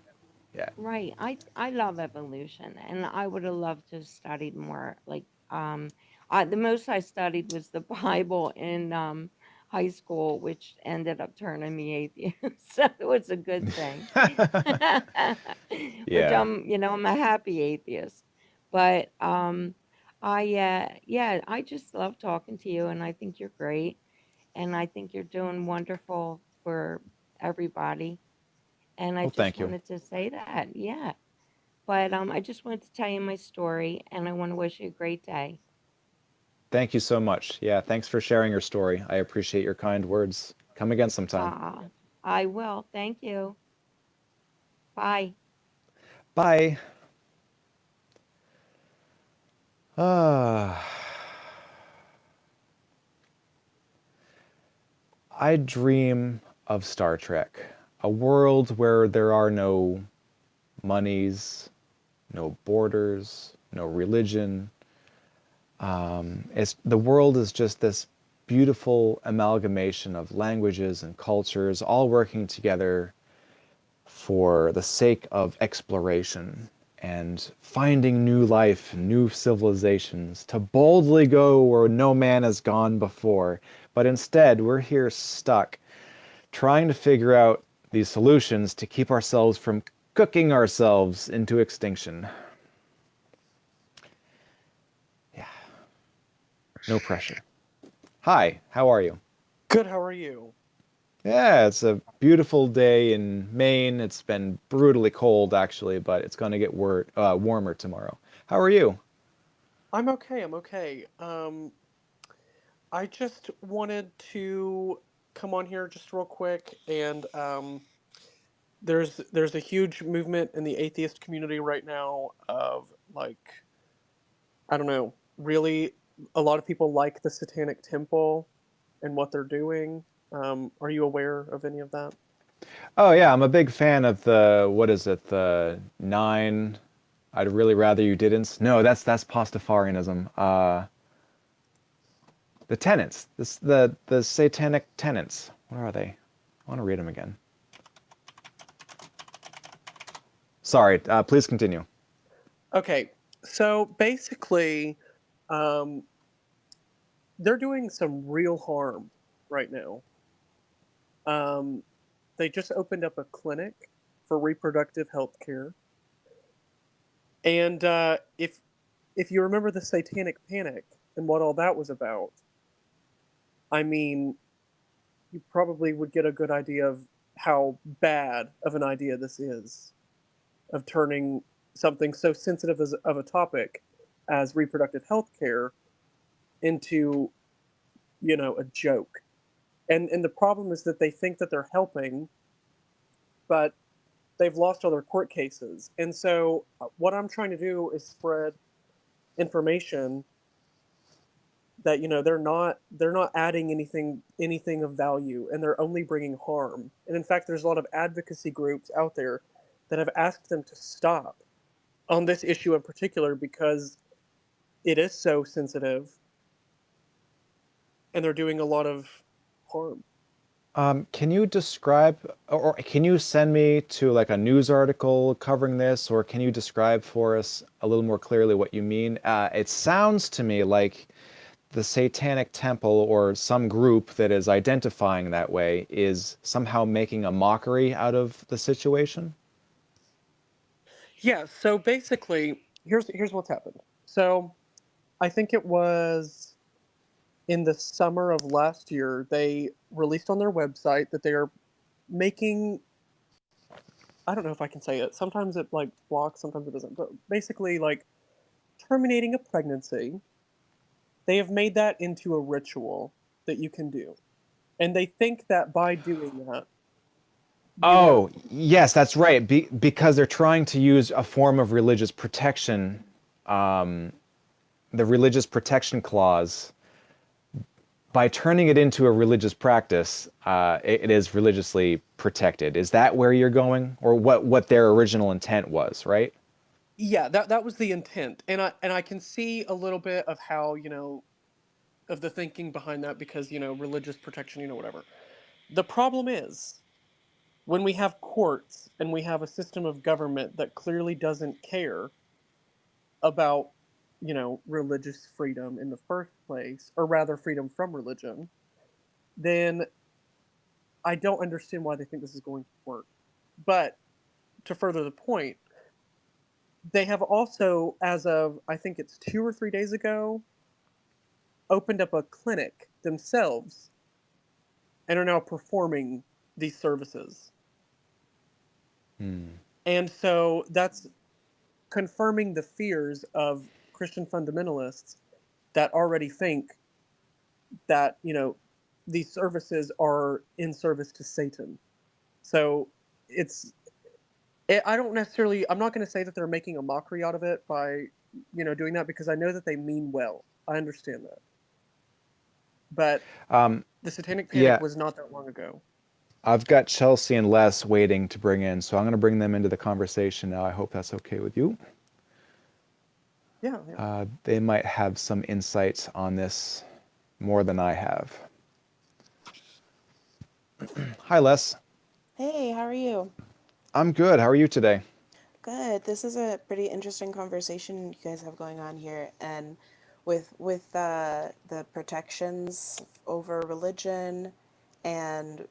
Yeah. right. I love evolution, and I would have loved to have studied more. Like the most I studied was the Bible in high school, which ended up turning me atheist. So it was a good thing. Which Yeah. I'm a happy atheist. But yeah, I just love talking to you, and I think you're great, and I think you're doing wonderful for everybody. And I Well, just thank you. wanted to say that, yeah. But I just wanted to tell you my story, and I want to wish you a great day. Thank you so much. Yeah, thanks for sharing your story. I appreciate your kind words. Come again sometime. I will. Thank you. Bye. Bye. Ah, I dream of Star Trek, a world where there are no monies, no borders, no religion. The world is just this beautiful amalgamation of languages and cultures all working together for the sake of exploration and finding new life, new civilizations, to boldly go where no man has gone before. But instead, we're here stuck, trying to figure out these solutions to keep ourselves from cooking ourselves into extinction. Yeah, no pressure. Hi, how are you? Good, how are you? Yeah, it's a beautiful day in Maine. It's been brutally cold, actually, but it's going to get warmer tomorrow. How are you? I'm okay, I'm okay. I just wanted to come on here just real quick and there's a huge movement in the atheist community right now of like I don't know, really a lot of people like the Satanic Temple and what they're doing. Are you aware of any of that? Oh yeah, I'm a big fan of the what is it? The nine. I'd really rather you didn't. No, that's Pastafarianism. The tenets. The satanic tenets. What are they? I want to read them again. Sorry. Please continue. Okay, so basically, um, they're doing some real harm right now. Um, they just opened up a clinic for reproductive health care, and if you remember the Satanic Panic and what all that was about, I mean, you probably would get a good idea of how bad of an idea this is of turning something so sensitive as of a topic as reproductive health care into a joke. And the problem is that they think that they're helping, but they've lost all their court cases. And so what I'm trying to do is spread information that they're not adding anything of value, and they're only bringing harm. And in fact, there's a lot of advocacy groups out there that have asked them to stop on this issue in particular because it is so sensitive and they're doing a lot of harm. Can you describe, or can you send me to like a news article covering this, or can you describe for us a little more clearly what you mean? It sounds to me like the Satanic Temple or some group that is identifying that way is somehow making a mockery out of the situation? Yeah, so basically, here's what's happened. So I think it was in the summer of last year, they released on their website that they are making, I don't know if I can say it. Sometimes it like blocks, sometimes it doesn't. But basically like terminating a pregnancy, they have made that into a ritual that you can do. And they think that by doing that, you are. Oh, yes, that's right. Because they're trying to use a form of religious protection, the religious protection clause. By turning it into a religious practice, it is religiously protected. Is that where you're going, or what their original intent was? Right? Yeah, that was the intent. And I can see a little bit of how, of the thinking behind that because, religious protection, whatever. The problem is when we have courts and we have a system of government that clearly doesn't care about, religious freedom in the first place, or rather freedom from religion, then I don't understand why they think this is going to work. But to further the point, they have also, as of I think it's 2 or 3 days ago, opened up a clinic themselves and are now performing these services. Hmm. And so that's confirming the fears of Christian fundamentalists that already think that, these services are in service to Satan. So it's, I don't necessarily, I'm not going to say that they're making a mockery out of it by, doing that because I know that they mean well. I understand that. But Um, the Satanic Panic yeah, was not that long ago. I've got Chelsea and Les waiting to bring in, so I'm going to bring them into the conversation now. I hope that's okay with you. Yeah, yeah. They might have some insights on this more than I have. Hi, Les. Hey, how are you? I'm good. How are you today? Good. This is a pretty interesting conversation you guys have going on here, and with the protections over religion, and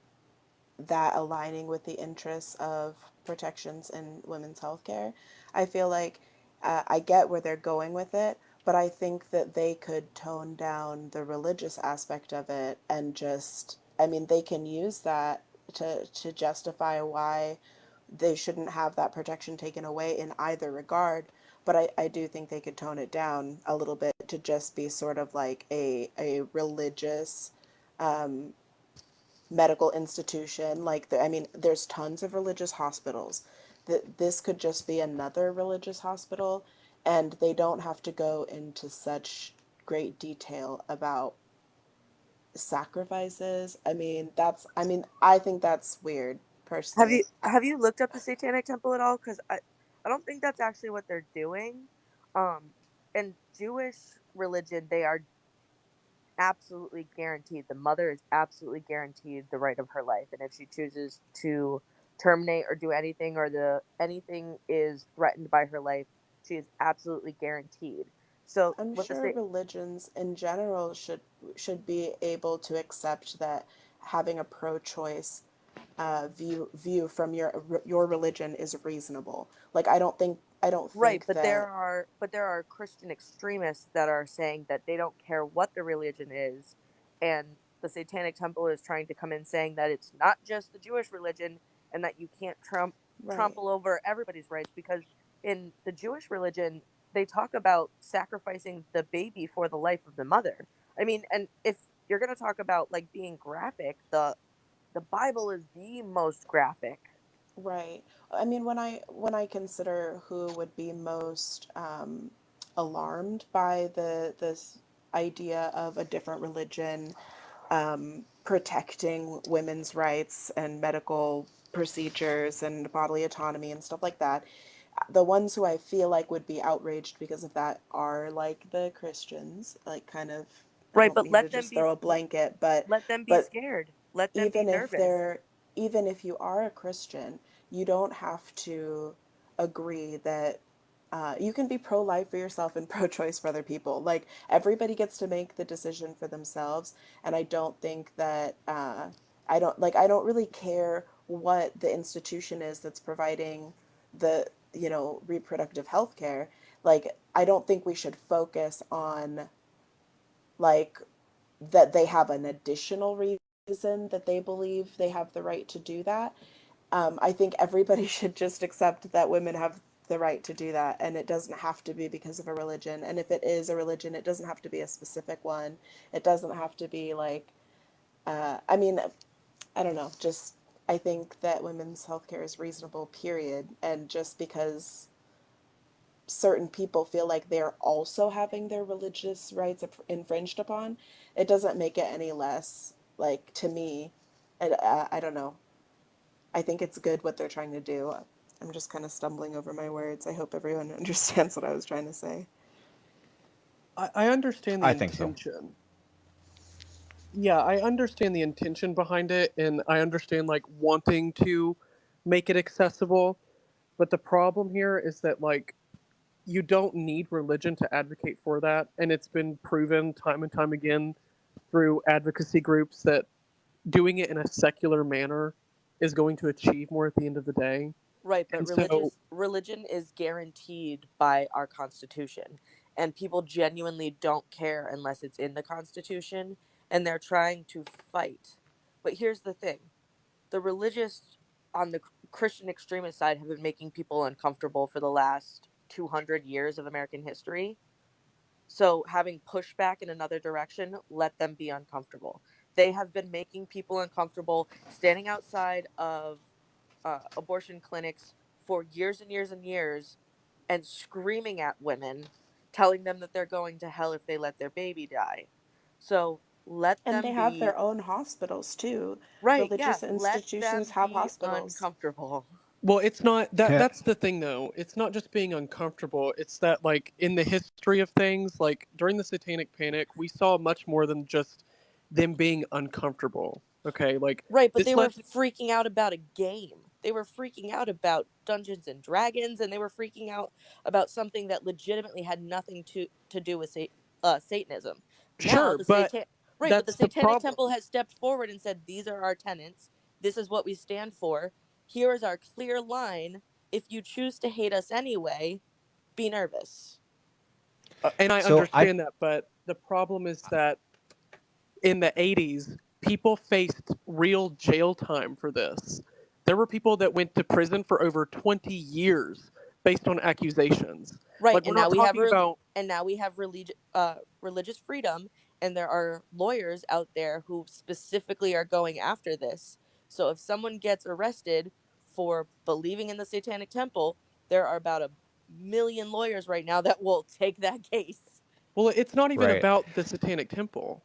that aligning with the interests of protections in women's healthcare, I feel like I get where they're going with it, but I think that they could tone down the religious aspect of it and just, I mean, they can use that to justify why they shouldn't have that protection taken away in either regard. But I do think they could tone it down a little bit to just be sort of like a religious medical institution. Like, I mean, there's tons of religious hospitals. That this could just be another religious hospital, and they don't have to go into such great detail about sacrifices. I mean, I think that's weird Have personally. you looked up the Satanic Temple at all? Because I don't think that's actually what they're doing. Um, in Jewish religion, they are absolutely guaranteed. The mother is absolutely guaranteed the right of her life, and if she chooses to terminate or do anything, or the anything is threatened by her life, she is absolutely guaranteed. So I'm what the sure religions in general should be able to accept that having a pro-choice view from your religion is reasonable. Like, I don't Right, think but that. there are Christian extremists that are saying that they don't care what the religion is, and the Satanic Temple is trying to come in saying that it's not just the Jewish religion and that you can't Right. trample over everybody's rights, because in the Jewish religion they talk about sacrificing the baby for the life of the mother. I mean, and if you're going to talk about like being graphic, the Bible is the most graphic. Right. I mean, when I consider who would be most alarmed by this idea of a different religion protecting women's rights and medical procedures and bodily autonomy and stuff like that, the ones who I feel like would be outraged because of that are like the Christians, like kind of. I Right, don't but mean to just throw a blanket, let them be but scared. Let them be even if nervous. they're even if you are a Christian, you don't have to agree that you can be pro-life for yourself and pro-choice for other people. Like everybody gets to make the decision for themselves, and I don't think that I don't really care what the institution is that's providing the reproductive health care. Like I don't think we should focus on like that they have an additional reason that they believe they have the right to do that. I think everybody should just accept that women have the right to do that, and it doesn't have to be because of a religion. And if it is a religion, it doesn't have to be a specific one. It doesn't have to be like, I mean, I don't know. Just I think that women's healthcare is reasonable, period. And just because certain people feel like they're also having their religious rights infringed upon, it doesn't make it any less, like, to me. I don't know. I think it's good what they're trying to do. I'm just kind of stumbling over my words. I hope everyone understands what I was trying to say. I understand the I think so. intention. Yeah, I understand the intention behind it, and I understand like wanting to make it accessible. But the problem here is that like you don't need religion to advocate for that, and it's been proven time and time again through advocacy groups that doing it in a secular manner is going to achieve more at the end of the day. Right, but And so, religion is guaranteed by our Constitution, and people genuinely don't care unless it's in the Constitution, and they're trying to fight. But here's the thing: the religious on the Christian extremist side have been making people uncomfortable for the last 200 years of American history. So having pushback in another direction, let them be uncomfortable. They have been making people uncomfortable, standing outside of abortion clinics for years and years and years, and screaming at women, telling them that they're going to hell if they let their baby die. So let And they them have be their own hospitals too. right. Yeah, Religious let institutions them have be hospitals. uncomfortable. well, it's not that Yeah. that's the thing though. It's not just being uncomfortable. It's that like in the history of things, like during the Satanic Panic, we saw much more than just them being uncomfortable. Okay, like Right, but they this were led freaking out about a game. They were freaking out about Dungeons and Dragons, and they were freaking out about something that legitimately had nothing to do with Satanism. Now sure, the but Satan right, but the that's the Satanic problem. Temple has stepped forward and said, "These are our tenets. This is what we stand for. Here is our clear line. If you choose to hate us anyway, be nervous." And I So I understand that, but the problem is that in the 80s, people faced real jail time for this. There were people that went to prison for over 20 years based on accusations. Right, Like, we're not talking about. and now we have religious freedom, and there are lawyers out there who specifically are going after this. So if someone gets arrested for believing in the Satanic Temple, there are about a million lawyers right now that will take that case. Well, it's not even right. about the Satanic Temple.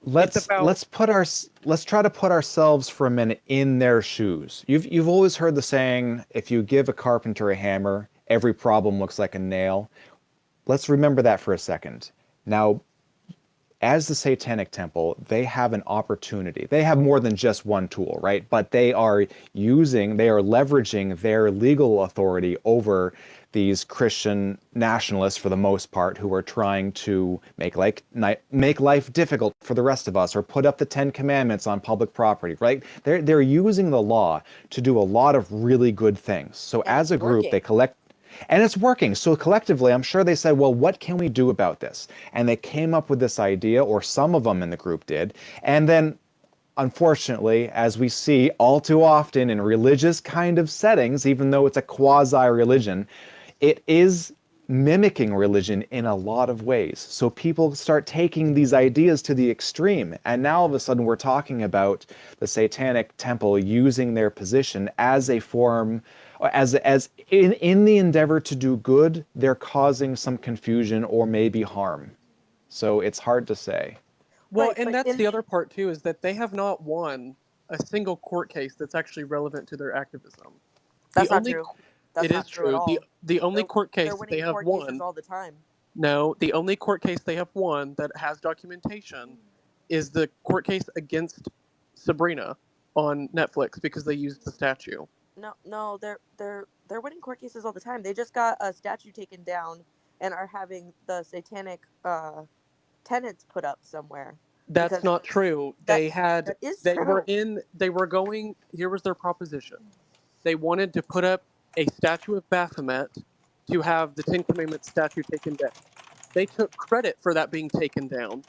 It's about. Let's try to put ourselves for a minute in their shoes. You've always heard the saying, if you give a carpenter a hammer, every problem looks like a nail. Let's remember that for a second. Now, as the Satanic Temple, they have an opportunity. They have more than just one tool, right? But they are leveraging their legal authority over these Christian nationalists, for the most part, who are trying to make life difficult for the rest of us, or put up the Ten Commandments on public property, right? They're using the law to do a lot of really good things. So And as it's a group, working. they collect. And it's working. So collectively, I'm sure they said, well, what can we do about this? And they came up with this idea, or some of them in the group did. And then, unfortunately, as we see all too often in religious kind of settings, even though it's a quasi-religion, it is mimicking religion in a lot of ways. So people start taking these ideas to the extreme. And now all of a sudden we're talking about the Satanic Temple using their position as a form, as in the endeavor to do good, they're causing some confusion or maybe harm. So it's hard to say. Well, Right, and but that's in the other part too, is that they have not won a single court case that's actually relevant to their activism. The that's not only true. It That's is not true at true. The all. the only They're court case they're that they winning have court cases won. all the time. No, the only court case they have won that has documentation is the court case against Sabrina on Netflix because they used the statue. No, no, they're winning court cases all the time. They just got a statue taken down and are having the satanic tenets put up somewhere That's because not true. that that is true. They were going, here was their proposition. They wanted to put up a statue of Baphomet to have the Ten Commandments statue taken down. They took credit for that being taken down.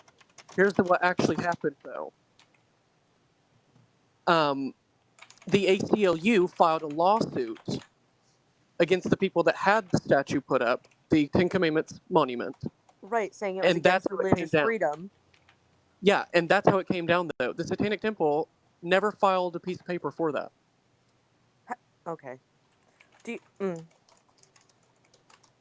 Here's what actually happened, though. The ACLU filed a lawsuit against the people that had the statue put up, the Ten Commandments monument. Right, saying it was And that's against how it came religious down. freedom. Yeah, and that's how it came down, though. The Satanic Temple never filed a piece of paper for that. Okay.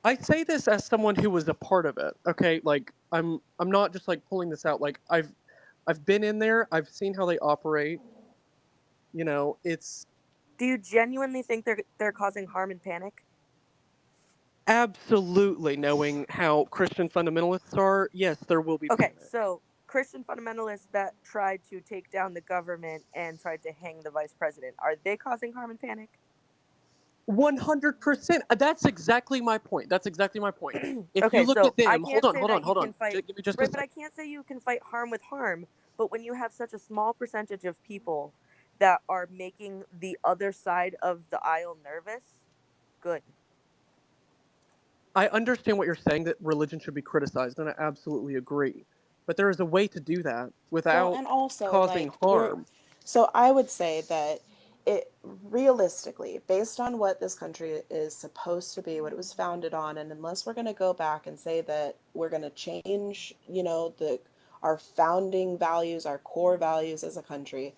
I say this as someone who was a part of it. Okay, like I'm not just like pulling this out. Like I've been in there. I've seen how they operate. You know, it's Do you genuinely think they're causing harm and panic? absolutely knowing how Christian fundamentalists are. Yes, there will be Okay, panic. so Christian fundamentalists that tried to take down the government and tried to hang the vice president, are they causing harm and panic? 100%. That's exactly my point. That's exactly my point. If Okay, you look so at them, I hold can't on, say hold that on, you hold can on. fight Give me just a right, but I second. can't say you can fight harm with harm. But when you have such a small percentage of people that are making the other side of the aisle nervous, good. I understand what you're saying, that religion should be criticized, and I absolutely agree. But there is a way to do that Well, without and also causing like harm. so I would say that it realistically, based on what this country is supposed to be, what it was founded on, and unless we're going to go back and say that we're going to change, the our founding values, our core values as a country,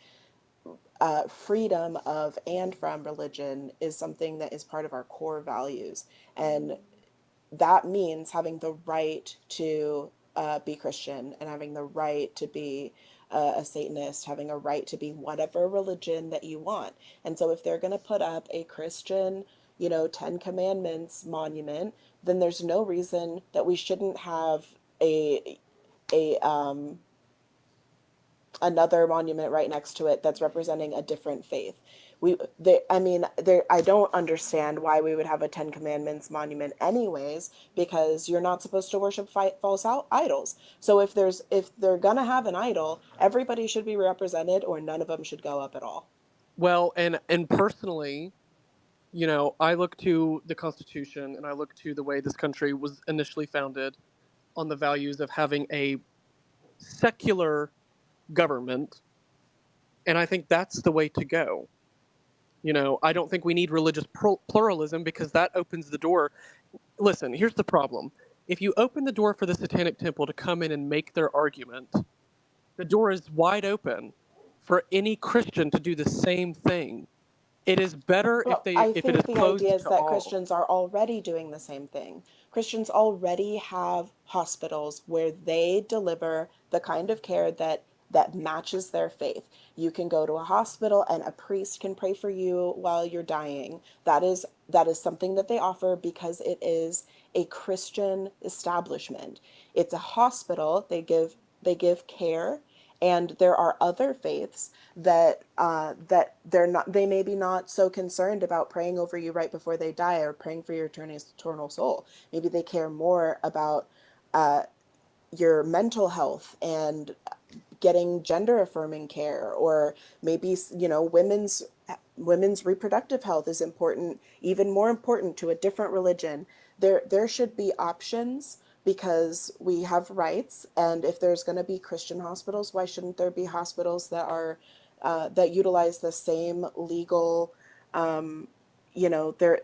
freedom of and from religion is something that is part of our core values, and that means having the right to be Christian and having the right to be a Satanist, having a right to be whatever religion that you want. And so if they're going to put up a Christian, Ten Commandments monument, then there's no reason that we shouldn't have a another monument right next to it that's representing a different faith. I don't understand why we would have a Ten Commandments monument anyways, because you're not supposed to worship false idols. So if they're gonna have an idol, everybody should be represented, or none of them should go up at all. Well, and personally, I look to the Constitution and I look to the way this country was initially founded on the values of having a secular government, and I think that's the way to go. I don't think we need religious pluralism, because that opens the door. Listen, here's the problem. If you open the door for the Satanic Temple to come in and make their argument, the door is wide open for any Christian to do the same thing. It is better if Well, I it is think the idea closed is to that all. Christians are already doing the same thing. Christians already have hospitals where they deliver the kind of care that matches their faith. You can go to a hospital and a priest can pray for you while you're dying. That is something that they offer because it is a Christian establishment. It's a hospital. They give care, and there are other faiths that they may be not so concerned about praying over you right before they die or praying for your eternal soul. Maybe they care more about your mental health and getting gender affirming care, or maybe women's reproductive health is important, even more important to a different religion. There should be options, because we have rights, and if there's going to be Christian hospitals, why shouldn't there be hospitals that utilize the same legal, um, you know their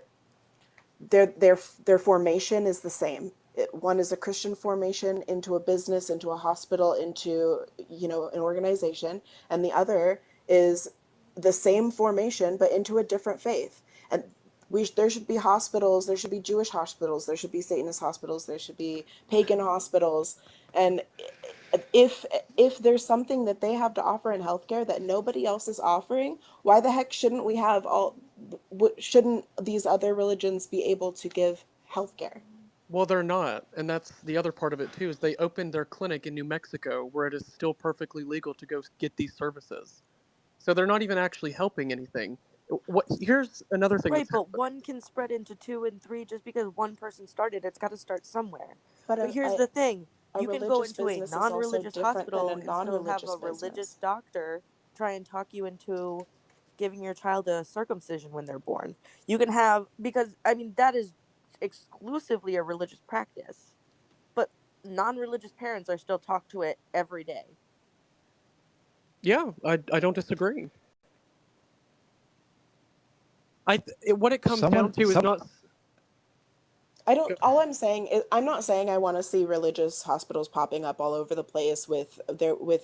their formation is the same. One is a Christian formation into a business, into a hospital, into an organization, and the other is the same formation but into a different faith. And there should be hospitals. There should be Jewish hospitals. There should be Satanist hospitals. There should be pagan hospitals. And if if there's something that they have to offer in healthcare that nobody else is offering, why the heck shouldn't we have all? Shouldn't these other religions be able to give healthcare? Well, they're not, and that's the other part of it too. Is they opened their clinic in New Mexico, where it is still perfectly legal to go get these services. So they're not even actually helping anything. Here's another thing Right, that's but happened. one can spread into 2 and 3 just because one person started. It's got to start somewhere. But But here's the thing: a you can go religious into a business is also non-religious different than a hospital and still have non-religious a religious business. doctor try and talk you into giving your child a circumcision when they're born. You can have, because I mean that is exclusively a religious practice, but non-religious parents are still talked to it every day. Yeah, I don't disagree. What it comes down Someone, to is some, not. All I'm saying is, I'm not saying I want to see religious hospitals popping up all over the place with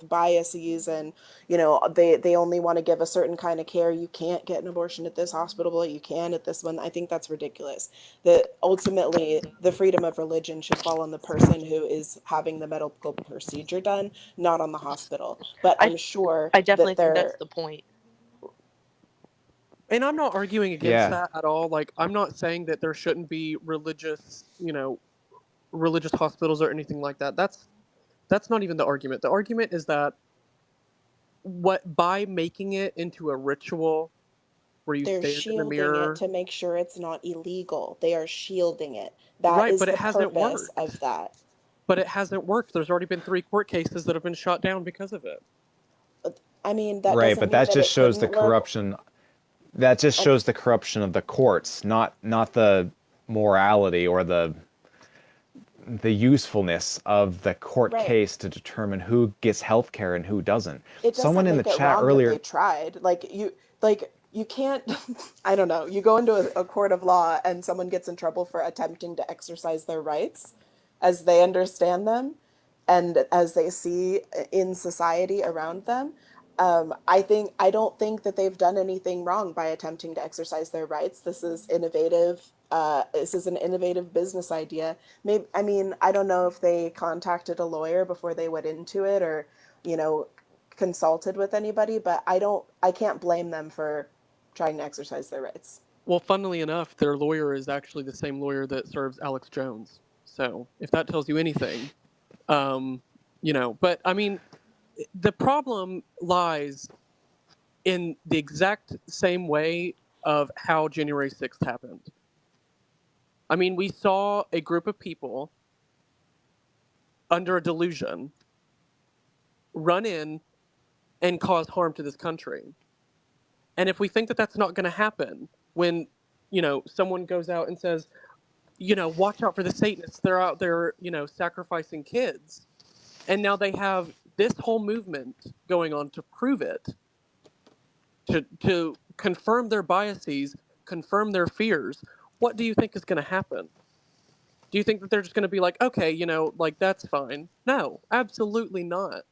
biases, and they only want to give a certain kind of care. You can't get an abortion at this hospital, but you can at this one. I think that's ridiculous. That ultimately the freedom of religion should fall on the person who is having the medical procedure done, not on the hospital. But I I'm sure I definitely that think that's there. the point. And I'm not arguing against yeah. that at all. Like, I'm not saying that there shouldn't be religious hospitals or anything like that. That's not even the argument. The argument is that by making it into a ritual where you They're stand in the shielding it mirror, to make sure it's not illegal. They are shielding it. That right? is But it the hasn't purpose worked. of that. But it hasn't worked. There's already been 3 court cases that have been shot down because of it. I mean, that Right, doesn't but mean that that just it shows the couldn't work. corruption. That just And shows the corruption of the courts, not the morality or the usefulness of the court right, case to determine who gets health care and who doesn't. it Someone doesn't in the make it chat wrong that they earlier, tried. You can't. I don't know. You go into a court of law and someone gets in trouble for attempting to exercise their rights as they understand them and as they see in society around them. I don't think that they've done anything wrong by attempting to exercise their rights. This is innovative. This is an innovative business idea. Maybe, I mean, I don't know if they contacted a lawyer before they went into it, or you know consulted with anybody, but I can't blame them for trying to exercise their rights. Well, funnily enough, their lawyer is actually the same lawyer that serves Alex Jones. So if that tells you anything, But I mean, the problem lies in the exact same way of how January 6th happened. I mean, we saw a group of people under a delusion run in and cause harm to this country. And if we think that that's not going to happen when, someone goes out and says, watch out for the Satanists, they're out there, sacrificing kids. And now they have this whole movement going on to prove it, to confirm their biases, confirm their fears. What do you think is going to happen? Do you think that they're just going to be like, okay, that's fine? No, absolutely not.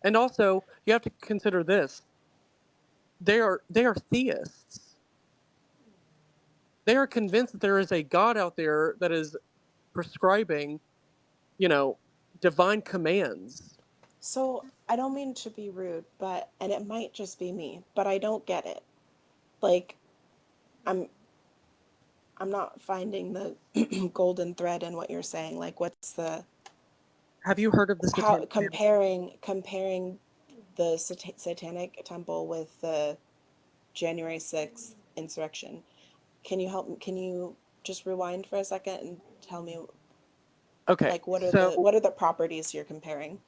And also, you have to consider this. They are theists. They are convinced that there is a God out there that is prescribing, divine commands. So I don't mean to be rude, and it might just be me, but I don't get it. Like, I'm I'm not finding the golden thread in what you're saying. Like, what's the Have you heard of the how Satanic Panic? comparing the Satanic Temple with the January 6th insurrection? Can you just rewind for a second and tell me, Okay, like, so what are the properties you're comparing?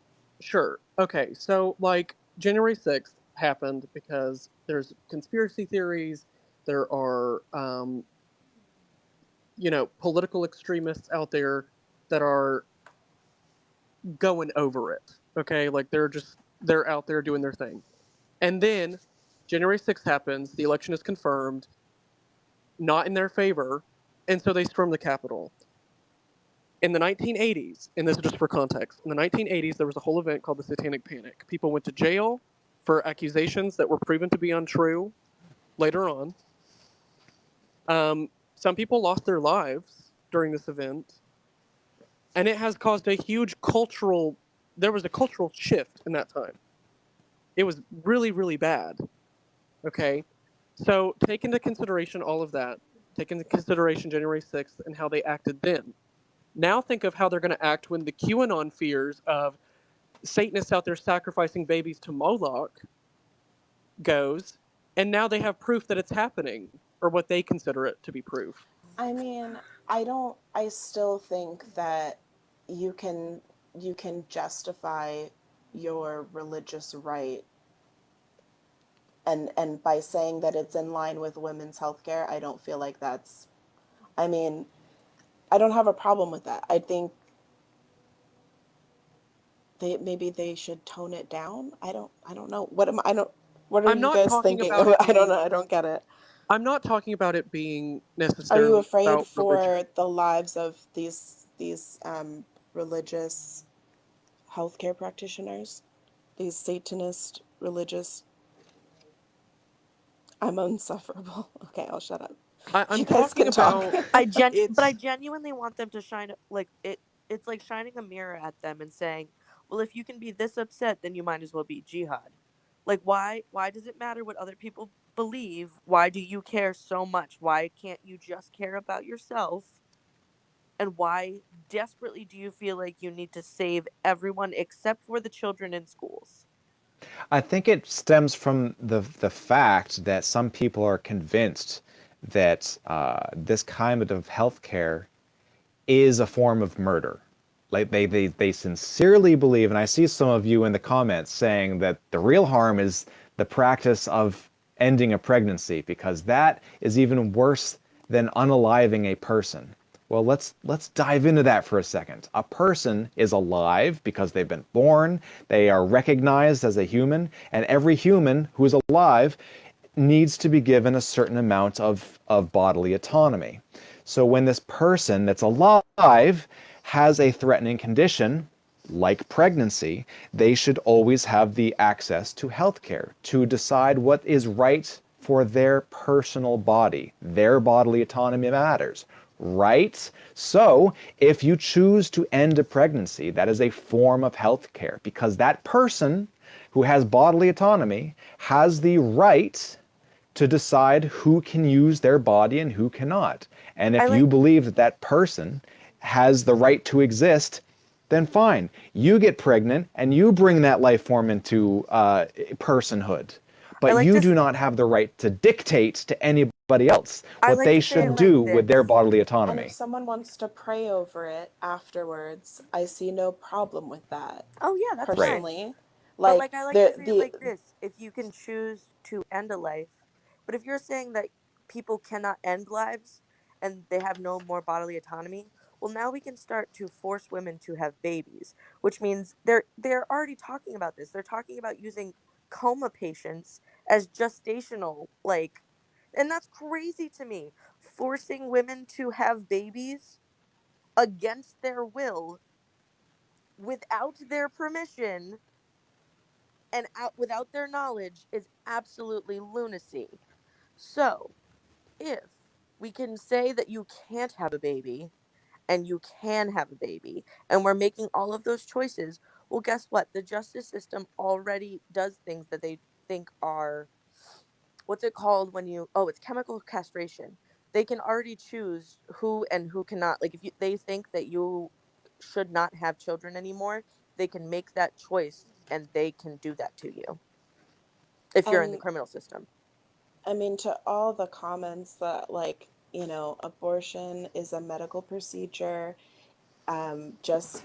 sure. Okay, so like January 6th happened because there's conspiracy theories. There are, political extremists out there that are going over it. Okay, like they're out there doing their thing. And then January 6th happens, the election is confirmed, not in their favor, and so they storm the Capitol. In the 1980s, and this is just for context, in the 1980s, there was a whole event called the Satanic Panic. People went to jail for accusations that were proven to be untrue later on. Some people lost their lives during this event, and it has caused a huge there was a cultural shift in that time. It was really, really bad. Okay? So take into consideration all of that. Take into consideration January 6th and how they acted then. Now think of how they're going to act when the QAnon fears of Satanists out there sacrificing babies to Moloch goes, and now they have proof that it's happening, or what they consider it to be proof. I mean, I still think that you can justify your religious right, and by saying that it's in line with women's healthcare, I don't feel like that's, I mean, I don't have a problem with that. I think maybe they should tone it down. I don't know. What are I'm you not guys talking thinking? about it I don't being know. I don't get it. I'm not talking about it being Are you necessarily afraid about religion. for the lives of these religious healthcare practitioners? These Satanist religious. I'm unsufferable. Okay, I'll shut up. I'm You guys talking can talk. about But I it's genuinely want them to shine like it. It's like shining a mirror at them and saying, "Well, if you can be this upset, then you might as well be jihad." Like, why does it matter what other people believe? Why do you care so much? Why can't you just care about yourself? And why desperately do you feel like you need to save everyone except for the children in schools? I think it stems from the fact that some people are convinced that this kind of healthcare is a form of murder. Like they sincerely believe, and I see some of you in the comments saying that the real harm is the practice of ending a pregnancy, because that is even worse than unaliving a person. Well, let's dive into that for a second. A person is alive because they've been born, they are recognized as a human, and every human who is alive needs to be given a certain amount of bodily autonomy. So when this person that's alive has a threatening condition, like pregnancy, they should always have the access to healthcare to decide what is right for their personal body. Their bodily autonomy matters, right? So if you choose to end a pregnancy, that is a form of healthcare, because that person who has bodily autonomy has the right to decide who can use their body and who cannot. And I if like you believe that that person has the right to exist, then fine. You get pregnant and you bring that life form into personhood. I But like you to do s- not have the right to dictate to anybody else I what like they to say it should and like do with their this. bodily and if autonomy. someone wants to pray over it afterwards, I see no problem with that. Oh yeah, that's Right. fine. Personally, But like like I like to say it the like this: if you can choose to end a life, but if you're saying that people cannot end lives and they have no more bodily autonomy, well now we can start to force women to have babies, which means they're already talking about this. They're talking about using coma patients as gestational and that's crazy to me. Forcing women to have babies against their will without their permission and without their knowledge is absolutely lunacy. So, if we can say that you can't have a baby and you can have a baby, and we're making all of those choices, well, guess what? The justice system already does things that they think are what's it called when you oh, it's chemical castration. They can already choose who and who cannot. Like if they think that you should not have children anymore, they can make that choice and they can do that to you if you're in the and criminal system. I mean, to all the comments that, like, abortion is a medical procedure, just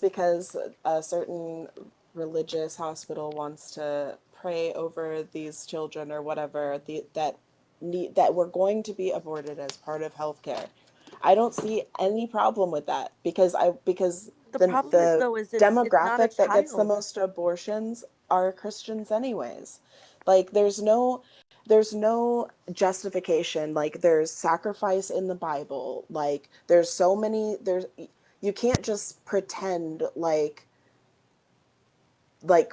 because a certain religious hospital wants to pray over these children or whatever, that were going to be aborted as part of healthcare. I don't see any problem with that, because The the problem is the though is it's not a demographic that gets the child. most abortions are Christians anyways. Like there's no justification. Like there's sacrifice in the Bible. Like there's so many there's you can't just pretend like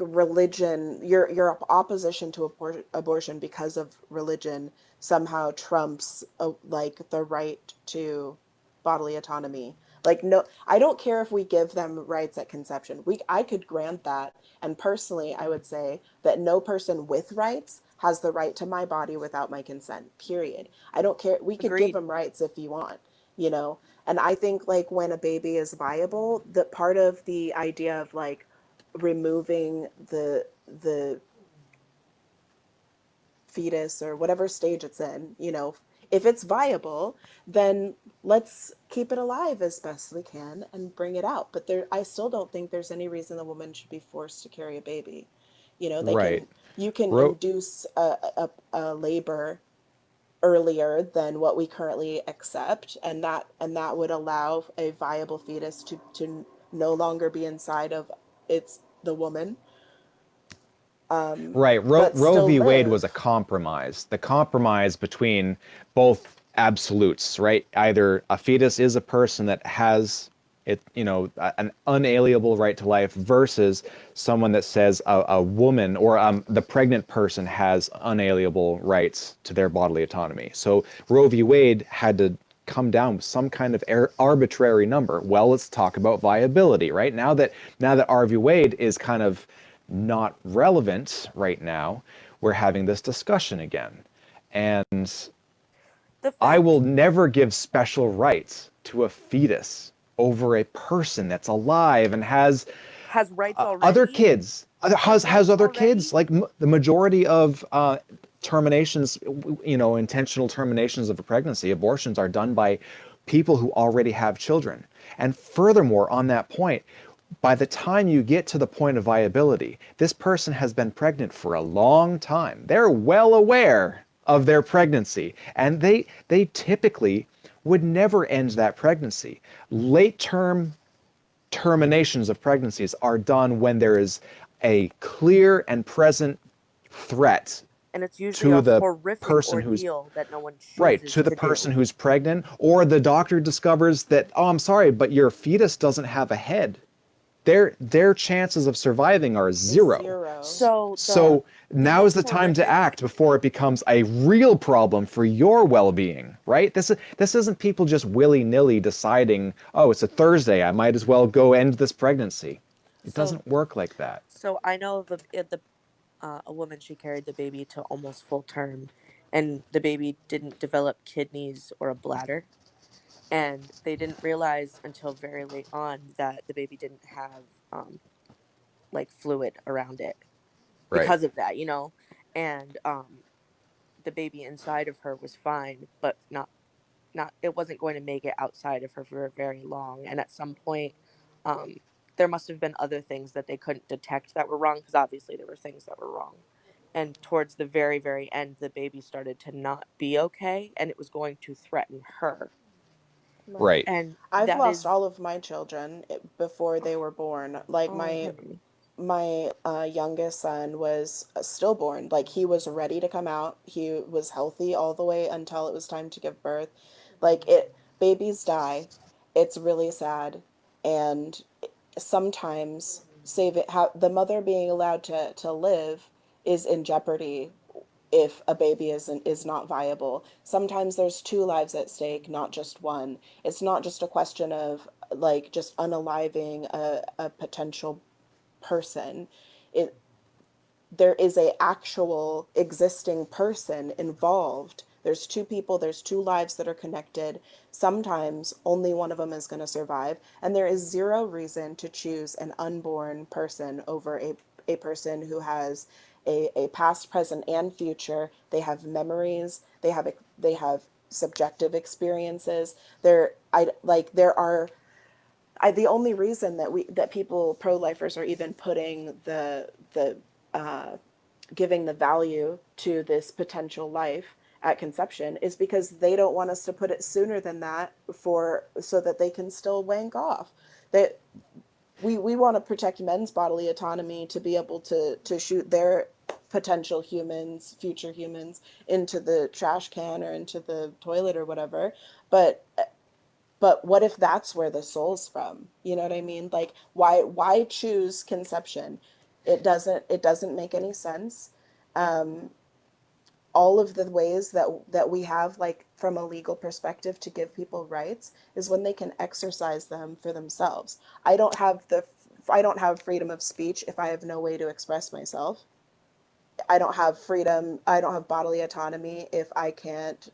religion, your opposition to abortion because of religion somehow trumps like the right to bodily autonomy. Like, no, I don't care if we give them rights at conception. I could grant that, and personally I would say that no person with rights has the right to my body without my consent, period. I don't care, we could give Agreed. them rights if you want, you know. And I think, like, when a baby is viable, that part of the idea of like removing the fetus or whatever stage it's in, you know, if it's viable, then let's keep it alive as best we can and bring it out. But there, I still don't think there's any reason the woman should be forced to carry a baby. You know, they Right. can, you can Ro- induce a labor earlier than what we currently accept, and that would allow a viable fetus to no longer be inside of it's the woman, Right. but Roe still v. Wade was a live. compromise. The compromise between both absolutes, right? Either a fetus is a person that has it, you know, an unalienable right to life versus someone that says a woman or the pregnant person has unalienable rights to their bodily autonomy. So Roe v. Wade had to come down with some kind of arbitrary number. Well, let's talk about viability, right? Now that Roe v. Wade is kind of not relevant right now, we're having this discussion again. And The I fact, will never give special rights to a fetus over a person that's alive and has has rights other already. kids, Has has rights other kids. already. Like the majority of terminations, you know, intentional terminations of a pregnancy, abortions are done by people who already have children. And furthermore, on that point, by the time you get to the point of viability, this person has been pregnant for a long time. They're well aware of their pregnancy, and they typically would never end that pregnancy. Late term terminations of pregnancies are done when there is a clear and present threat And it's usually to a the horrific person who's ordeal that no one right, chooses to the to do. person who's pregnant, or the doctor discovers that, oh, I'm sorry, but your fetus doesn't have a head. Their chances of surviving are Is zero. zero. So So the now is most the time to horrific. act before it becomes a real problem for your well-being, right? This isn't people just willy-nilly deciding, oh, it's a Thursday, I might as well go end this pregnancy. It So doesn't work like that. I know of a woman. She carried the baby to almost full term, and the baby didn't develop kidneys or a bladder. And they didn't realize until very late on that the baby didn't have like fluid around it Right. because of that, you know. And the baby inside of her was fine, but not it wasn't going to make it outside of her for very long. And at some point, um, there must have been other things that they couldn't detect that were wrong, because obviously there were things that were wrong. And towards the very, very end, the baby started to not be okay, and it was going to threaten her. Right. Right. And I've that lost is, all of my children before they were born. Like oh, honey. my youngest son was stillborn. Like he was ready to come out. He was healthy all the way until it was time to give birth. Like it, babies die. It's really sad, and sometimes the mother being allowed to live is in jeopardy if a baby is not viable. Sometimes there's two lives at stake, not just one. It's not just a question of like just unaliving a potential person. It There is a actual existing person involved. There's two people, there's two lives that are connected. Sometimes only one of them is going to survive, and there is zero reason to choose an unborn person over a person who has a past, present, and future. They have memories, they have subjective experiences. There are the only reason that people pro-lifers are even putting the uh, giving the value to this potential life at conception is because they don't want us to put it sooner than that for so that they can still wank off. That we want to protect men's bodily autonomy to be able to shoot their potential humans, future humans, into the trash can or into the toilet or whatever. But what if that's where the soul's from? You know what I mean? Like why choose conception? It doesn't make any sense. Um, all of the ways that we have, like from a legal perspective, to give people rights is when they can exercise them for themselves. I don't have freedom of speech if I have no way to express myself. I don't have bodily autonomy if I can't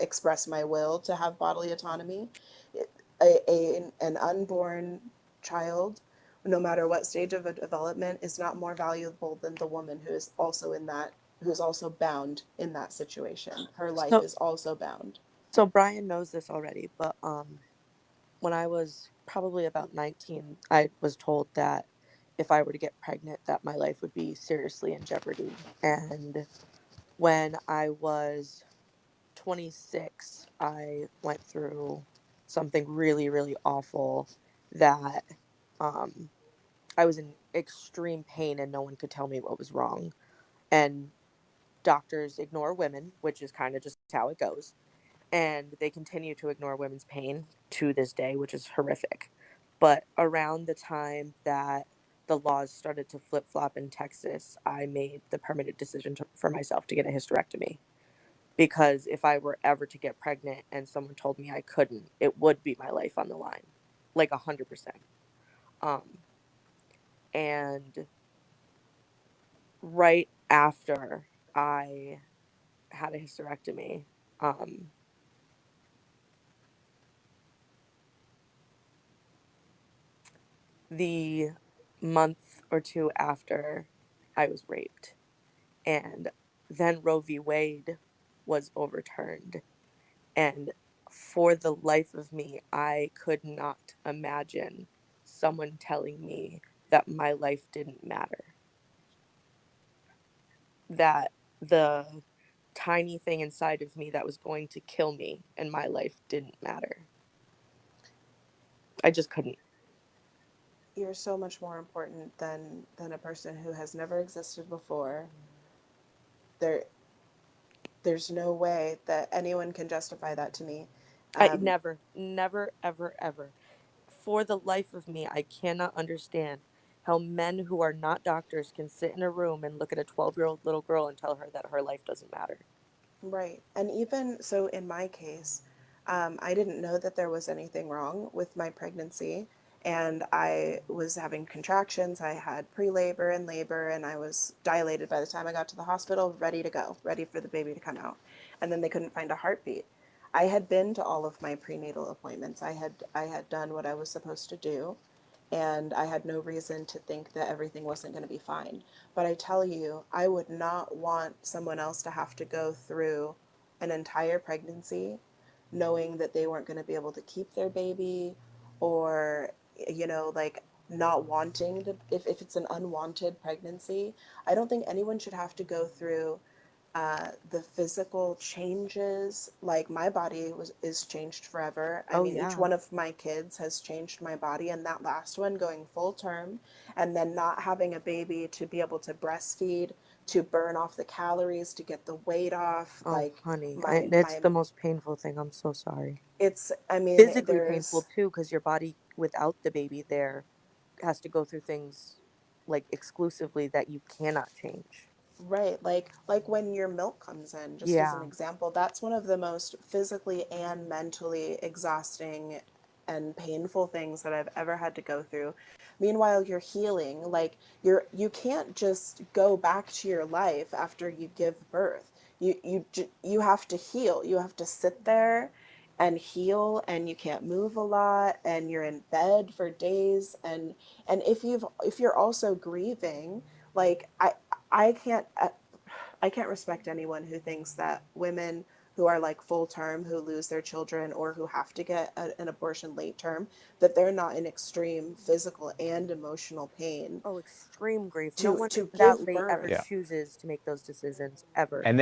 express my will to have bodily autonomy. An unborn child, no matter what stage of a development, is not more valuable than the woman who is also in that who's also bound in that situation. Her life So, is also bound. so Brian knows this already, but when I was probably about 19, I was told that if I were to get pregnant, that my life would be seriously in jeopardy. And when I was 26, I went through something really, really awful that um, I was in extreme pain and no one could tell me what was wrong. And doctors ignore women, which is kind of just how it goes. And they continue to ignore women's pain to this day, which is horrific. But around the time that the laws started to flip flop in Texas, I made the permanent decision for myself to get a hysterectomy. Because if I were ever to get pregnant and someone told me I couldn't, it would be my life on the line, like 100%. Um, and right after I had a hysterectomy, the month or two after, I was raped. And then Roe v. Wade was overturned. And for the life of me, I could not imagine someone telling me that my life didn't matter. That the tiny thing inside of me that was going to kill me and my life didn't matter. I just couldn't. You're so much more important than a person who has never existed before. There's no way that anyone can justify that to me. I never, ever, ever. For the life of me, I cannot understand how men who are not doctors can sit in a room and look at a 12-year-old little girl and tell her that her life doesn't matter. Right. And even so, in my case, I didn't know that there was anything wrong with my pregnancy. And I was having contractions. I had pre labor and labor, and I was dilated by the time I got to the hospital, ready to go, ready for the baby to come out. And then they couldn't find a heartbeat. I had been to all of my prenatal appointments. I had done what I was supposed to do, and I had no reason to think that everything wasn't going to be fine. But I tell you, I would not want someone else to have to go through an entire pregnancy knowing that they weren't going to be able to keep their baby, or, like, not wanting to, if it's an unwanted pregnancy. I don't think anyone should have to go through the physical changes. Like, my body is changed forever. I Oh, mean, each yeah. one of my kids has changed my body, and that last one going full term, and then not having a baby to be able to breastfeed, to burn off the calories, to get the weight off. Oh, Like, honey, my it's my the most painful thing. I'm so sorry. it's I mean, Physically painful there's too, because your body without the baby there has to go through things like exclusively that you cannot change. right, like when your milk comes in, just as an Yeah. example, that's one of the most physically and mentally exhausting and painful things that I've ever had to go through. Meanwhile, you're healing. Like, you can't just go back to your life after you give birth. You have to heal. You have to sit there and heal, and you can't move a lot, and you're in bed for days. And if you're also grieving, like, I can't I can't respect anyone who thinks that women who are like full term, who lose their children, or who have to get an abortion late term, that they're not in extreme physical and emotional pain Oh, extreme grief. No to one to that give late ever Yeah. birth. chooses to make those decisions ever. And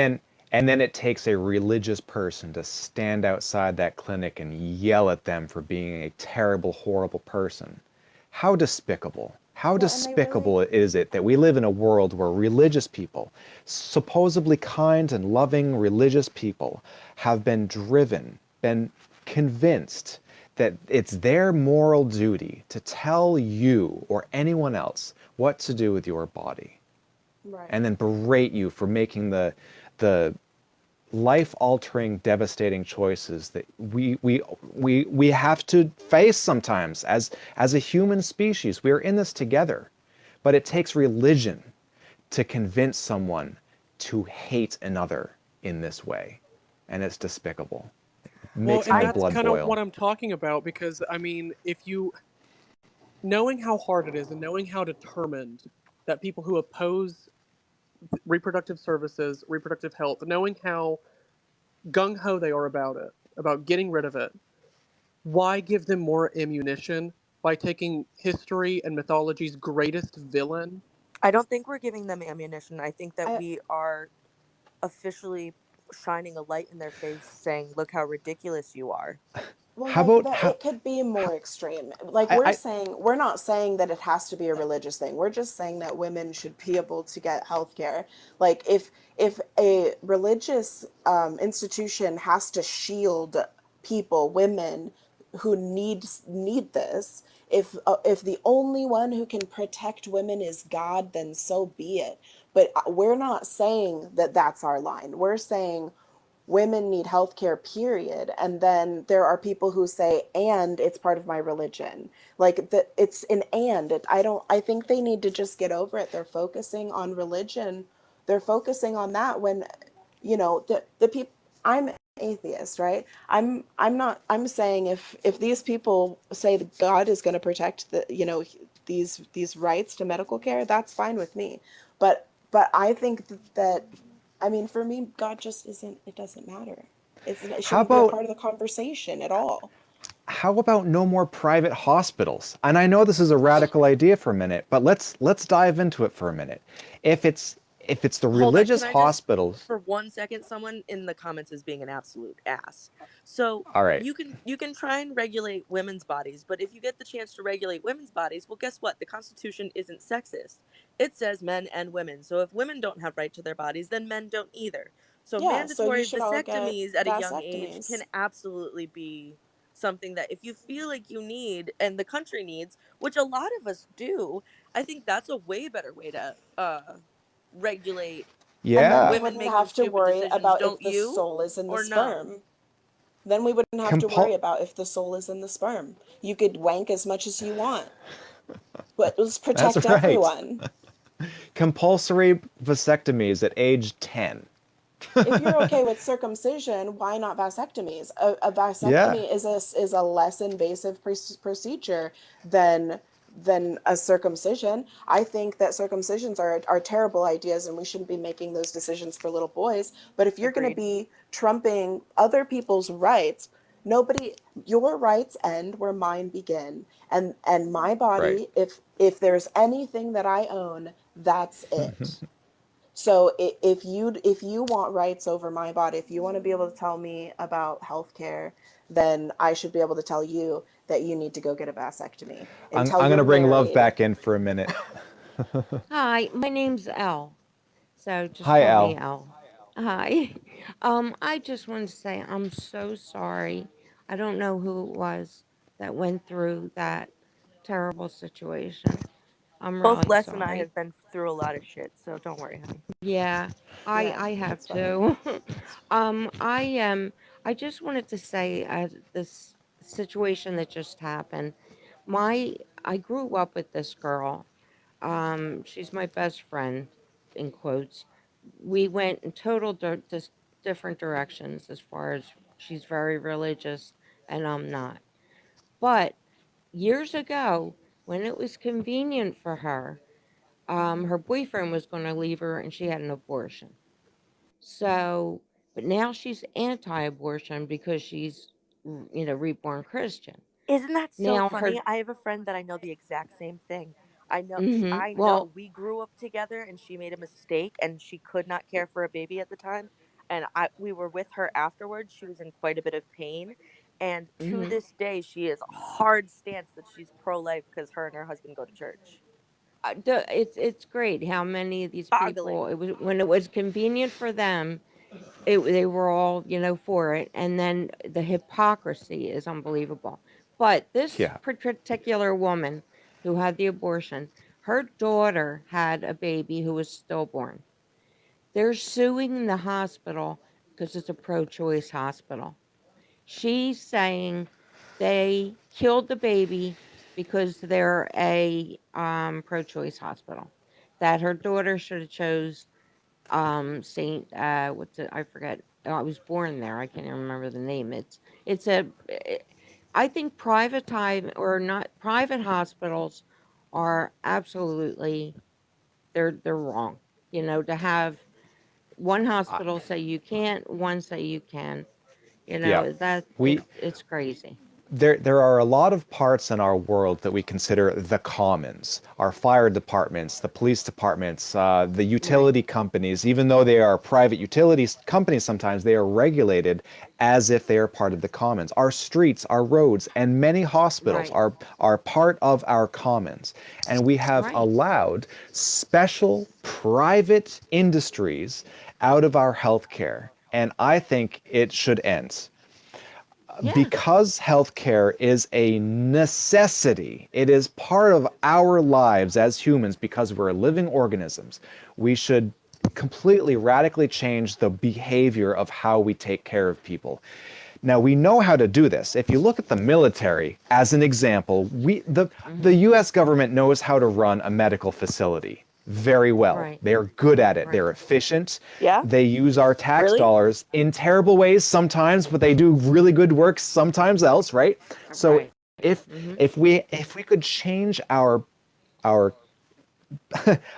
then it takes a religious person to stand outside that clinic and yell at them for being a terrible, horrible person. How despicable. How Well, and they really, despicable is it that we live in a world where religious people, supposedly kind and loving religious people, have been driven, been convinced that it's their moral duty to tell you or anyone else what to do with your body, right. and then berate you for making the life-altering, devastating choices that we have to face sometimes as a human species. We're in this together, but it takes religion to convince someone to hate another in this way, and it's despicable. It Well, makes and my that's blood kind of what boil. I'm talking about, because I mean, if you knowing how hard it is and knowing how determined that people who oppose reproductive services, reproductive health, knowing how gung ho they are about it, about getting rid of it, why give them more ammunition by taking history and mythology's greatest villain? I don't think we're giving them ammunition. I think that I we are officially shining a light in their face saying, look how ridiculous you are. Well, How like about that, it could be more extreme. Like I we're not saying that it has to be a religious thing. We're just saying that women should be able to get health care. Like if a religious institution has to shield people, women who need this, if the only one who can protect women is God, then so be it. But we're not saying that that's our line. We're saying women need health care, period. And then there are people who say, and it's part of my religion. Like that it's an and. I think they need to just get over it. They're focusing on religion. They're focusing on that when, the people, I'm atheist, right? I'm not, I'm saying if these people say that God is going to protect these rights to medical care, that's fine with me. But I think that I mean, for me, God just isn't, it doesn't matter. It how shouldn't be a about part of the conversation at all. how about no more private hospitals? And I know this is a radical idea for a minute, but let's dive into it for a minute. If it's the Hold on, religious can I just, hospitals, for 1 second, someone in the comments is being an absolute ass. So all right. you can try and regulate women's bodies, but if you get the chance to regulate women's bodies, well, guess what? The Constitution isn't sexist. It says men and women. So if women don't have right to their bodies, then men don't either. So Yeah, so you mandatory should all get vasectomies at a young age can vasectomies. absolutely be something that if you feel like you need and the country needs, which a lot of us do, I think that's a way better way to regulate And then we Yeah. women wouldn't making have to stupid worry decisions, about if don't the you? soul is in the Or no? sperm. Then we wouldn't have to worry Compul- about if the soul is in the sperm. You could wank as much as you want, but let's that's protect right. everyone. Compulsory vasectomies at age 10. If you're okay with circumcision, why not vasectomies? A Yeah. vasectomy is a less invasive procedure than a circumcision. I think that circumcisions are terrible ideas, and we shouldn't be making those decisions for little boys. But if you're going to Agreed. be trumping other people's rights, nobody, your rights end where mine begin. And my Right. body, if there's anything that I own, that's it. So if you want rights over my body, if you want to be able to tell me about healthcare, then I should be able to tell you that you need to go get a vasectomy until I'm going you're to bring Love married. back in for a minute. Hi, my name's Elle, so just Hi, call me Al. Elle. Hi. I just wanted to say I'm so sorry. I don't know who it was that went through that terrible situation. I'm Both really Les and I sorry. have been through a lot of shit, so don't worry, honey. Yeah, I Yeah, I have it's fine. to. I just wanted to say this situation that just happened. My I grew up with this girl. She's my best friend, in quotes. We went in total different directions as far as she's very religious and I'm not. But years ago, when it was convenient for her, her boyfriend was going to leave her and she had an abortion. So, but now she's anti-abortion because she's, reborn Christian. Isn't that so Now funny? her, I have a friend that I know the exact same thing. I know well, we grew up together and she made a mistake and she could not care for a baby at the time. And we were with her afterwards. She was in quite a bit of pain. And to hmm this day, she is a hard stance that she's pro life because her and her husband go to church. it's great how many of these people, Boggling. it was when it was convenient for them, they were all, for it, and then the hypocrisy is unbelievable. But this Yeah. particular woman who had the abortion, her daughter had a baby who was stillborn. They're suing the hospital because it's a pro-choice hospital. She's saying they killed the baby because they're a pro-choice hospital. That her daughter should have chose Saint what's it? I forget. Oh, I was born there. I can't even remember the name. It's a. I think private time or not private hospitals are absolutely they're wrong. To have one I, hospital say you can't, one say you can. yeah, That we it's crazy. there are a lot of parts in our world that we consider the commons. Our fire departments, the police departments, the Right. utility companies. Even though they are private utilities companies, sometimes they are regulated as if they are part of the commons. Our streets, our roads, and many hospitals Right. are part of our commons, and we have Right. allowed special private industries out of our healthcare. And I think it should end Yeah. because healthcare is a necessity, it is part of our lives as humans because we're living organisms. We should completely radically change the behavior of how we take care of people. Now we know how to do this. If you look at the military as an example, the Mhm. US government knows how to run a medical facility very well. Right. They're good at it. Right. They're efficient. Yeah, They use our tax really? dollars in terrible ways sometimes, but they do really good work sometimes else, right? So Right. if Mhm. if we could change our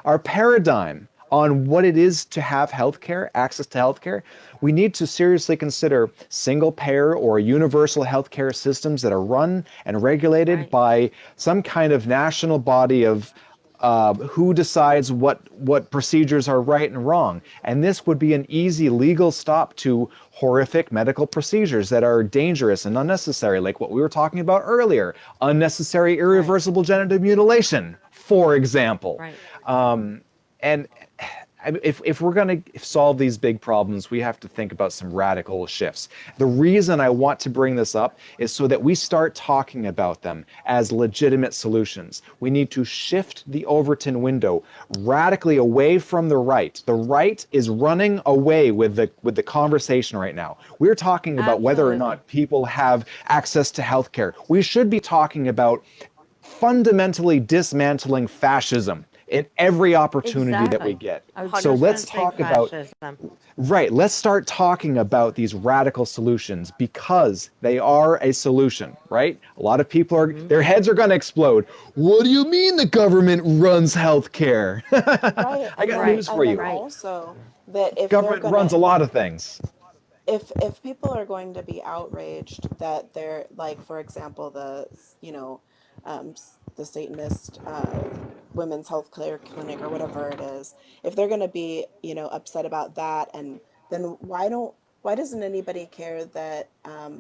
our paradigm on what it is to have healthcare, access to healthcare, we need to seriously consider single payer or universal healthcare systems that are run and regulated Right. by some kind of national body of who decides what procedures are right and wrong. And this would be an easy legal stop to horrific medical procedures that are dangerous and unnecessary, like what we were talking about earlier, unnecessary Right. irreversible genital mutilation, for example. Right. And if we're going to solve these big problems, we have to think about some radical shifts. The reason I want to bring this up is so that we start talking about them as legitimate solutions. We need to shift the Overton window radically away from the right. The right is running away with the conversation right now. We're talking about whether or Absolutely. not people have access to healthcare. We should be talking about fundamentally dismantling fascism in every opportunity that we Exactly. get. I was So just going let's to say talk about, fascism. right, let's start talking about these radical solutions because they are a solution, right? A lot of people are, Mhm. their heads are going to explode. What do you mean the government runs healthcare? Right, I and got then news Right. for and then you. Right. also that if they're Government runs gonna a lot of things. if people are going to be outraged that they're like, for example, the Satanist women's health care clinic or whatever it is, if they're going to be upset about that, and then why doesn't anybody care that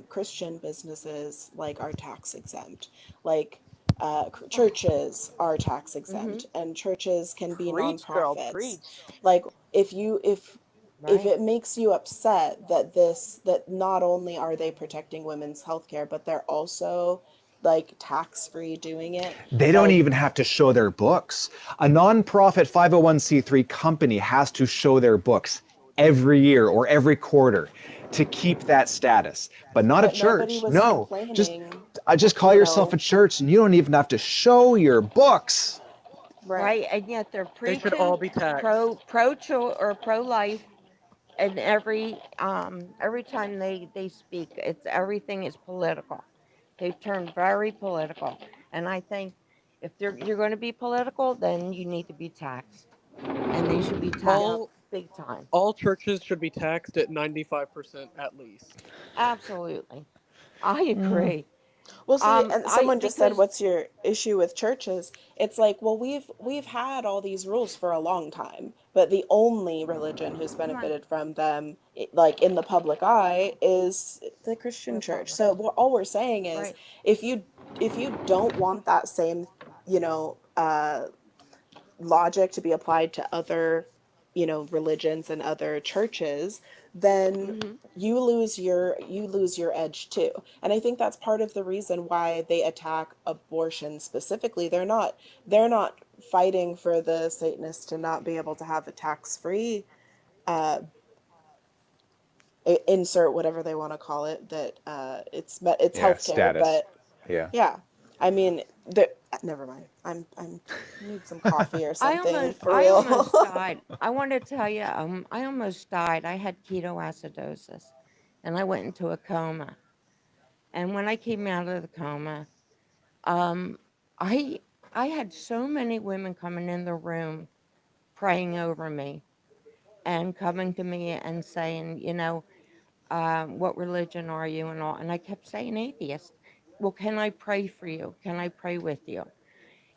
Christian businesses like are tax exempt, like churches are tax Mhm. exempt, and churches can be Preach, girl, nonprofits. preach. Like if Right. it makes you upset that that not only are they protecting women's health care, but they're also like tax free doing it, They don't like even have to show their books. A nonprofit 501c3 company has to show their books every year or every quarter to keep that status, but not a but nobody church. was No, complaining, just call you yourself a know. church and you don't even have to show your books. Right. Right. And yet they're They should all preaching be taxed. pro life, and every time they speak, it's everything is political. They've turned very political, and I think if you're going to be political, then you need to be taxed, and they should be taxed Yep. All big time. all churches should be taxed at 95% at least. Absolutely, I agree. Well, see, and I someone just said, because "What's your issue with churches?" It's like, well, we've had all these rules for a long time, but the only religion who's right, benefited from them, like in the public eye, is the Christian church. So all we're saying is, right, if you don't want that same, you know, logic to be applied to other, religions and other churches, then hmm you lose your edge too. And I think that's part of the reason why they attack abortion specifically. They're not fighting for the Satanists to not be able to have a tax-free, uh, insert whatever they want to call it, that it's Yeah, healthcare. status. But Yeah. yeah, I mean, never mind. I'm need some coffee or something for I real. almost died. I want to tell you, I almost died. I had ketoacidosis, and I went into a coma. And when I came out of the coma, um, I I had so many women coming in the room praying over me and coming to me and saying, what religion are you and all. And I kept saying atheist. Well, can I pray for you? Can I pray with you?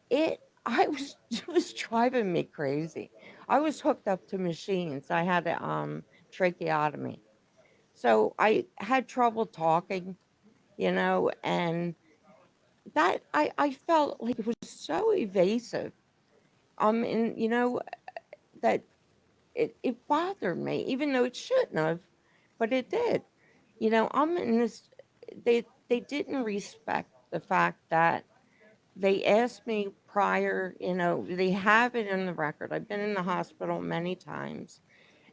It was driving me crazy. I was hooked up to machines. I had a tracheotomy. So I had trouble talking, and that I felt like it was so evasive. And that it bothered me, even though it shouldn't have, but it did. I'm in this. They didn't respect the fact that they asked me prior. They have it in the record. I've been in the hospital many times,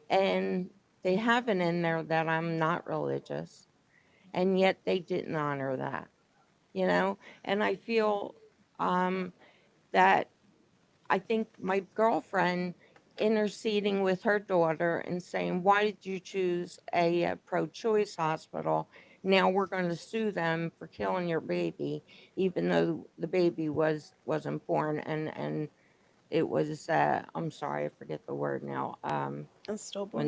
and they have it in there that I'm not religious, and yet they didn't honor that. And I feel um, that I think my girlfriend interceding with her daughter and saying, "Why did you choose a, pro-choice hospital? Now we're going to sue them for killing your baby, even though the baby wasn't born and it was I'm sorry, I forget the word now. And When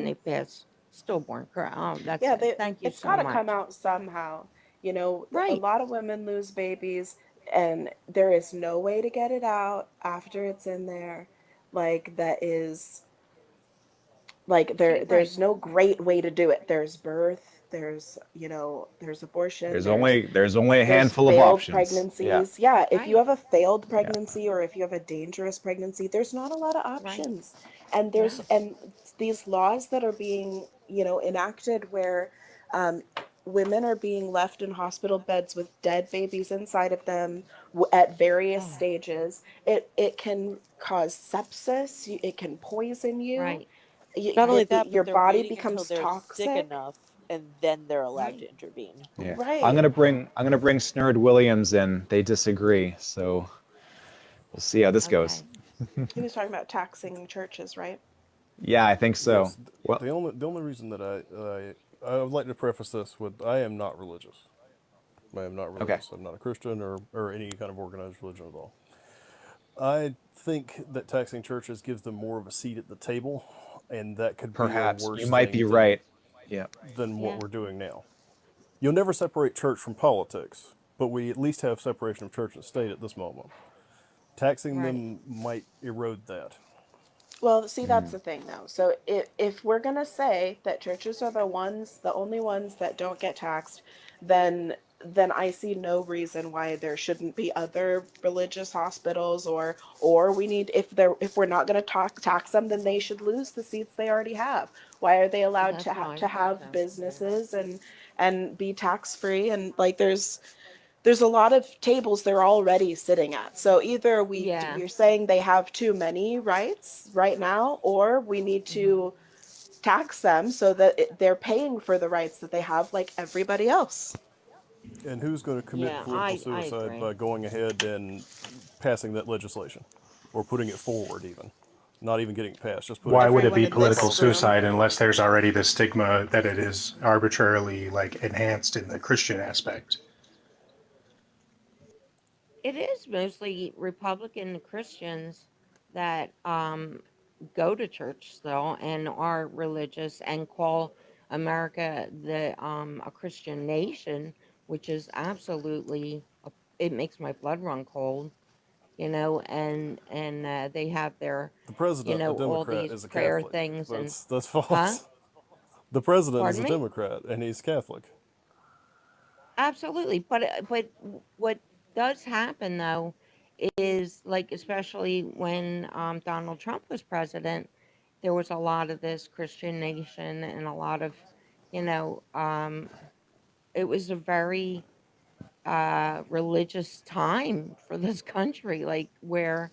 they stillborn. pass stillborn, correct? Oh, that's Yeah, it. Thank you it's so got to come much. out somehow. A Right. lot of women lose babies, and there is no way to get it out after it's in there. Like that is like See, right. there's no great way to do it. There's birth, there's abortion, There's only a there's handful of failed options. Yeah. pregnancies. Yeah, if you Right. have a failed Yeah. pregnancy or if you have a dangerous pregnancy, there's not a lot of Right. options. And No. these laws that are being, enacted where um, women are being left in hospital beds with dead babies inside of them at various Oh, stages. It can cause sepsis, it can poison you. right. Not only that, but Your they're body waiting until becomes they're sick toxic. enough and then they're allowed Right. to intervene. Yeah. I'm Right. gonna bring I'm gonna bring Snurd Williams in. They disagree, so we'll see how this goes. Okay. He was talking about taxing churches, right? Yeah, I think so. Yes, Well, the only reason that I would like to preface this with I am not religious. I am not okay. religious. I'm not a Christian or any kind of organized religion at all. I think that taxing churches gives them more of a seat at the table, and that could be a Perhaps you worse might be thing right. Yeah. than what Yeah. we're doing now. You'll never separate church from politics, but we at least have separation of church and state at this moment. Taxing Right. them might erode that. Well, see, that's Mm. the thing, though. So if we're gonna say that churches are the only ones that don't get taxed, then I see no reason why there shouldn't be other religious hospitals, or we need if we're not gonna tax them, then they should lose the seats they already have. Why are they allowed That's how I to feel have too. businesses and be tax free? And like there's a lot of tables they're already sitting at. So either Yeah. we're saying they have too many rights right now, or we need Hmm. to tax them so that they're paying for the rights that they have like everybody else. And who's going to commit Yeah, political I suicide agree. by going ahead and passing that legislation or putting it forward, even? Not even getting it passed, just putting Why it would it Everyone be forward in and political this politics. room. suicide unless there's already the stigma that it is arbitrarily like enhanced in the Christian aspect? It is mostly Republican Christians that go to church still and are religious and call America a Christian nation, which is absolutely it makes my blood run cold, and they have their, The president, a all Democrat, these is a prayer Catholic. things and That's huh? false. The president is Pardon a me? Democrat and he's Catholic. Absolutely, but what does happen though is like especially when Donald Trump was president, there was a lot of this Christian nation and a lot of, you know, um, it was a very religious time for this country, like where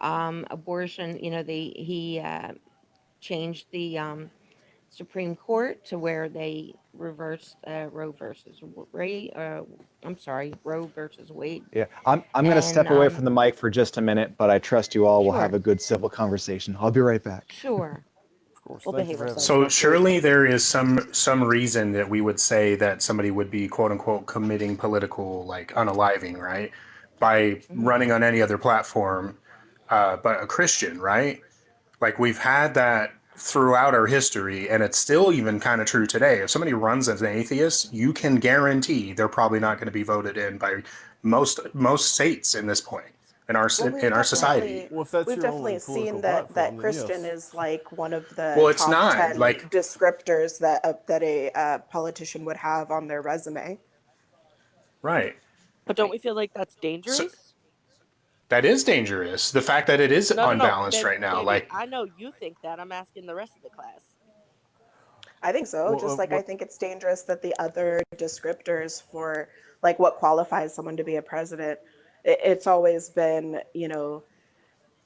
abortion, he changed the Supreme Court to where they reversed Roe versus Ray. I'm sorry, Roe versus Wade. Yeah. I'm gonna And step away from the mic for just a minute, but I trust you all will have sure, a good civil conversation. I'll be right back. sure. Of course. We'll Thank you behave for having ourselves. us. So surely there is some reason that we would say that somebody would be quote unquote committing political like unaliving, right? By Hmm. running on any other platform, but a Christian, right? Like we've had that throughout our history, and it's still even kind of true today. If somebody runs as an atheist, you can guarantee they're probably not going to be voted in by most states in this point Well, in our society. Well, if that's we've your only definitely political seen that platform, then Christian yes. is like one of the Well, it's top not 10 like descriptors that a politician would have on their resume. right. But don't we feel like that's So dangerous? that is dangerous. The fact that it is No. unbalanced right now, Baby, like I know you think that. I'm asking the rest of the class. I think so. Well, Just like I what think it's dangerous that the other descriptors for like what qualifies someone to be a president, it's always been,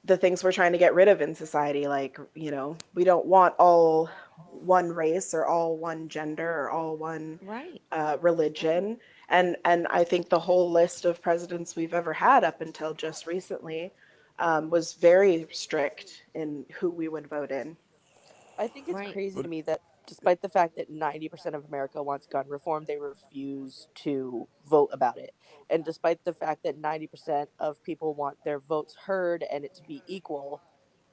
the things we're trying to get rid of in society. Like, we don't want all one race or all one gender or all one Right. religion. And I think the whole list of presidents we've ever had up until just recently was very strict in who we would vote in. I think it's Right. crazy to me that despite the fact that 90% of America wants gun reform, they refuse to vote about it. And despite the fact that 90% of people want their votes heard and it to be equal,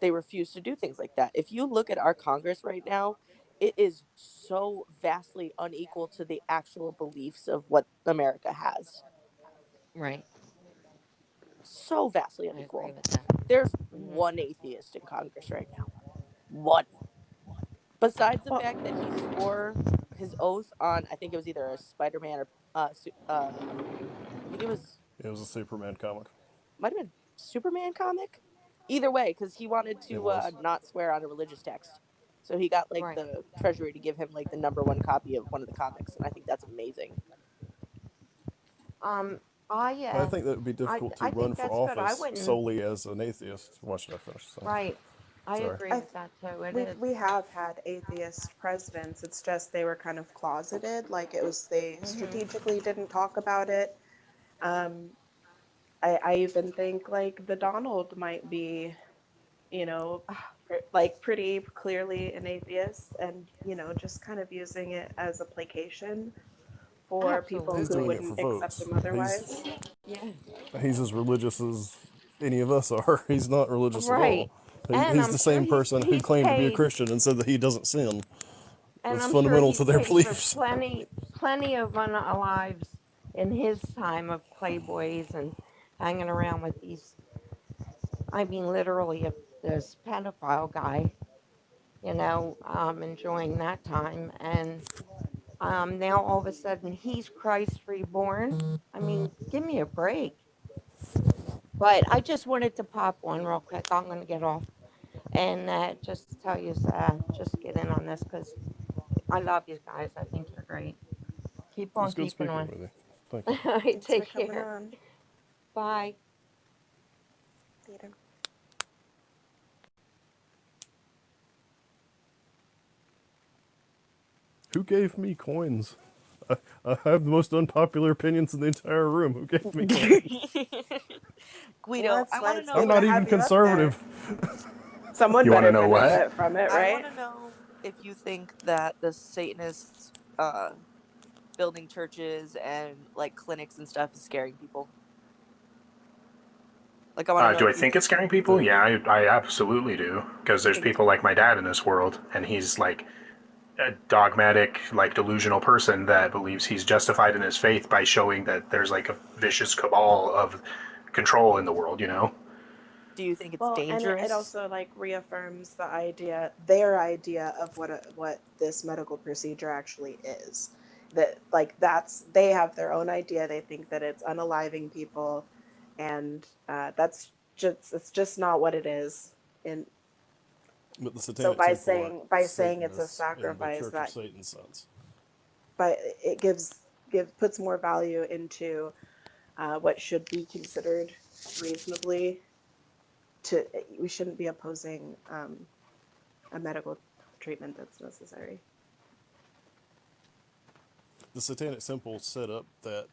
they refuse to do things like that. If you look at our Congress right now, it is so vastly unequal to the actual beliefs of what America has. Right. So vastly I agree unequal. with that. There's Hmm. one atheist in Congress right now. One. Besides the Well, fact that he swore his oath on, I think it was either a Spider-Man or I think it was a Superman comic. might have been Superman comic. Either way, because he wanted It to was. not swear on a religious text, so he got like Right. the Treasury to give him like the #1 copy of one of the comics, and I think that's amazing. I I think that would be I difficult to I run think for that's good. I office wouldn't. solely as an atheist. Why should I finish? So, Right. I sorry. agree I with that too. It we is. we have had atheist presidents. It's just they were kind of closeted. Like they Hmm. strategically didn't talk about it. Um, I even think like the Donald might be, you know, like pretty clearly an atheist, and just kind of using it as a placation for people He's who doing Absolutely. it for wouldn't accept votes. him otherwise. Yeah. He's as religious as any of us are. He's not religious at all. Right. And He's I'm the sure same he's person who he's claimed to be a paid, Christian and said that he doesn't sin. and That's I'm sure fundamental he's to their paid for beliefs. plenty of unalives in his time of playboys and hanging around with these. I mean, literally, this pedophile guy. Enjoying that time, and now all of a sudden he's Christ reborn. I mean, give me a break. But I just wanted to pop one real quick. I'm going to get off and just to tell you, just get in on this because I love you guys. I think you're great. Keep on It's good keeping speaking on. with you. Thank you. All right, Thanks for take coming care. on. Bye. Later. Who gave me coins? I have the most unpopular opinions in the entire room. Who gave me coins? Guido, Well, that's I why want to it's I'm know good if to not you even have you up there. conservative. Someone you want to better know what? benefit from it, I right? want to know if you think that the Satanists building churches and like clinics and stuff is scaring people. Like I want to know Do I if you think it's scaring people? The Yeah, I absolutely do. Because there's think it's people like my dad in this world, and he's like a dogmatic, like delusional person that believes he's justified in his faith by showing that there's like a vicious cabal of control in the world, you know? do you think it's Well, and it dangerous? also like reaffirms their idea of what this medical procedure actually is. That like they have their own idea. They think that it's unaliving people, and it's just not what it is. And but the so Satanic by Temple are saying it's a Satanists in the sacrifice, Church of that Satan sense. but it puts more value into what should be considered reasonably. We shouldn't be opposing a medical treatment that's necessary. The Satanic Temple set up that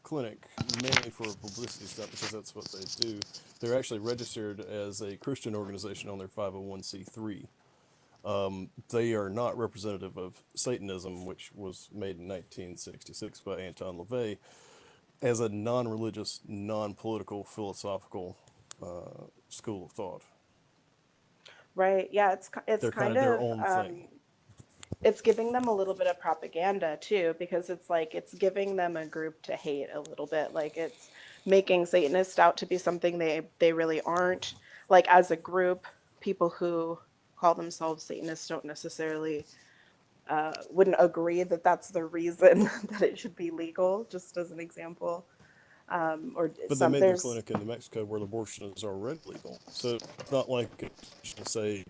clinic mainly for a publicity stunt because that's what they do. They're actually registered as a Christian organization on their 501c3. They are not representative of Satanism, which was made in 1966 by Anton LaVey, as a non-religious, non-political, philosophical school of thought. Right. Yeah, it's They're kind kind of their of own thing. it's giving them a little bit of propaganda too, because it's like it's giving them a group to hate a little bit. Like it's making Satanists out to be something they really aren't. Like as a group, people who call themselves Satanists don't necessarily wouldn't agree that that's the reason that it should be legal. Just as an example, or But they some made their there's clinic in New Mexico where abortion is already legal. So it's not like it's, say,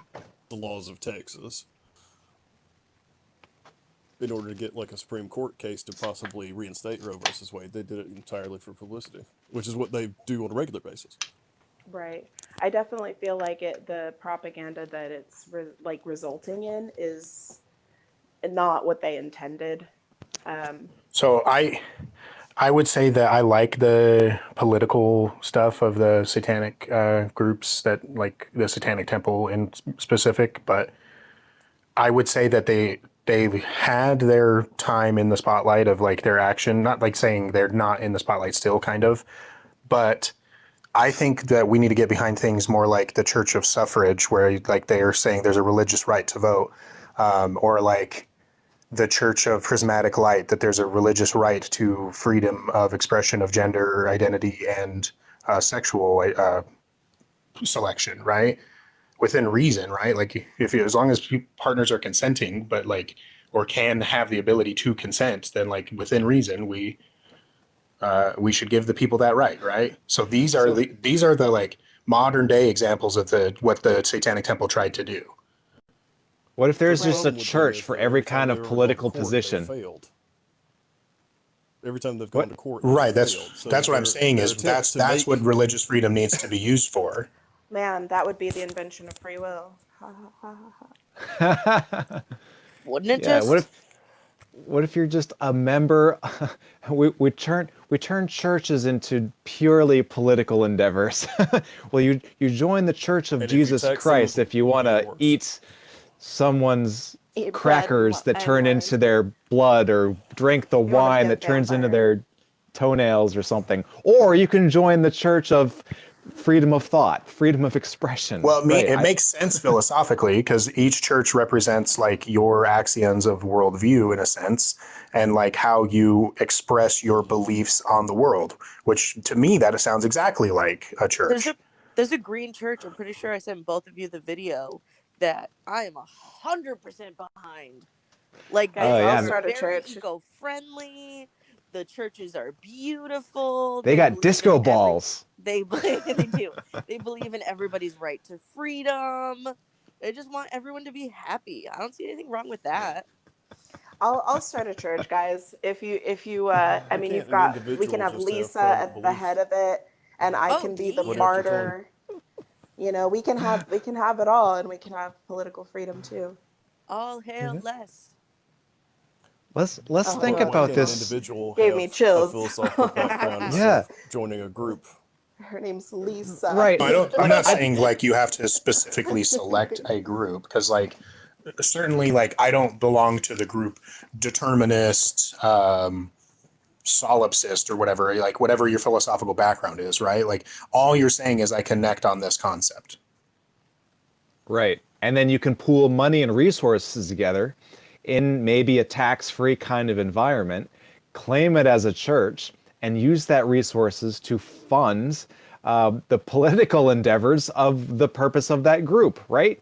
the laws of Texas in order to get like a Supreme Court case to possibly reinstate Roe versus Wade. They did it entirely for publicity, which is what they do on a regular basis. right. I definitely feel like the propaganda that it's like resulting in is not what they intended. So I would say that I like the political stuff of the satanic groups, that like the Satanic Temple in specific, but I would say that they had their time in the spotlight of like their action, not like saying they're not in the spotlight still, kind of, but I think that we need to get behind things more like the Church of Suffrage, where like they are saying there's a religious right to vote, or like the Church of Prismatic Light, that there's a religious right to freedom of expression of gender identity and sexual selection, right? Within reason, right? Like if you, as long as partners are consenting, but like, or can have the ability to consent, then like within reason, we should give the people that right, right? So these are the like modern day examples of what the Satanic Temple tried to do. What if The there's just a problem would be church is for that every every time kind they of ever gone to political court, they position? failed. Every time they've What? gone to court, Right. they've failed. So That's what I'm saying their is attempts to that's what make religious freedom needs to be used for. Man, that would be the invention of free will. Ha ha ha ha ha. Wouldn't it Yeah. just? What if you're just a member? We turn churches into purely political endeavors. Well, you join the Church of and if you Jesus tax them Christ with if you want to yours, eat someone's Eat bread crackers that and turn wine. into their blood, or drink the You want to be wine a that turns into vampire. their toenails or something. Or you can join the Church of freedom of thought, freedom of expression. Well, Right. it makes sense philosophically because each church represents like your axioms of worldview in a sense, and like how you express your beliefs on the world, which to me, that sounds exactly like a There's a church. there's a green church. I'm pretty sure I sent both of you the video that I am 100% behind. Like Guys, Oh they I'll yeah, are start a very church. eco-friendly. The churches are beautiful. they They got believe in disco balls. they do. They believe in everybody's right to freedom. They just want everyone to be happy. I don't see anything wrong with that. I'll start a church, guys. If you I why mean can't you've an got we can individual have just have Lisa private at the belief? head of it, and I Oh, can be the Whatever dear. you're fun. martyr. You know, we can have it all, and we can have political freedom too. All hail less. Let's Oh think But god, why about can't an this. individual gave have me a chills. philosophical background instead Yeah, of joining a group? Her name's Lisa. right. I'm not I, saying like you have to specifically select a group because like certainly like I don't belong to the group determinist, solipsist or whatever, like whatever your philosophical background is, right? Like all you're saying is I connect on this concept. right. And then you can pool money and resources together in maybe a tax-free kind of environment, claim it as a church, and use that resources to fund the political endeavors of the purpose of that group, right?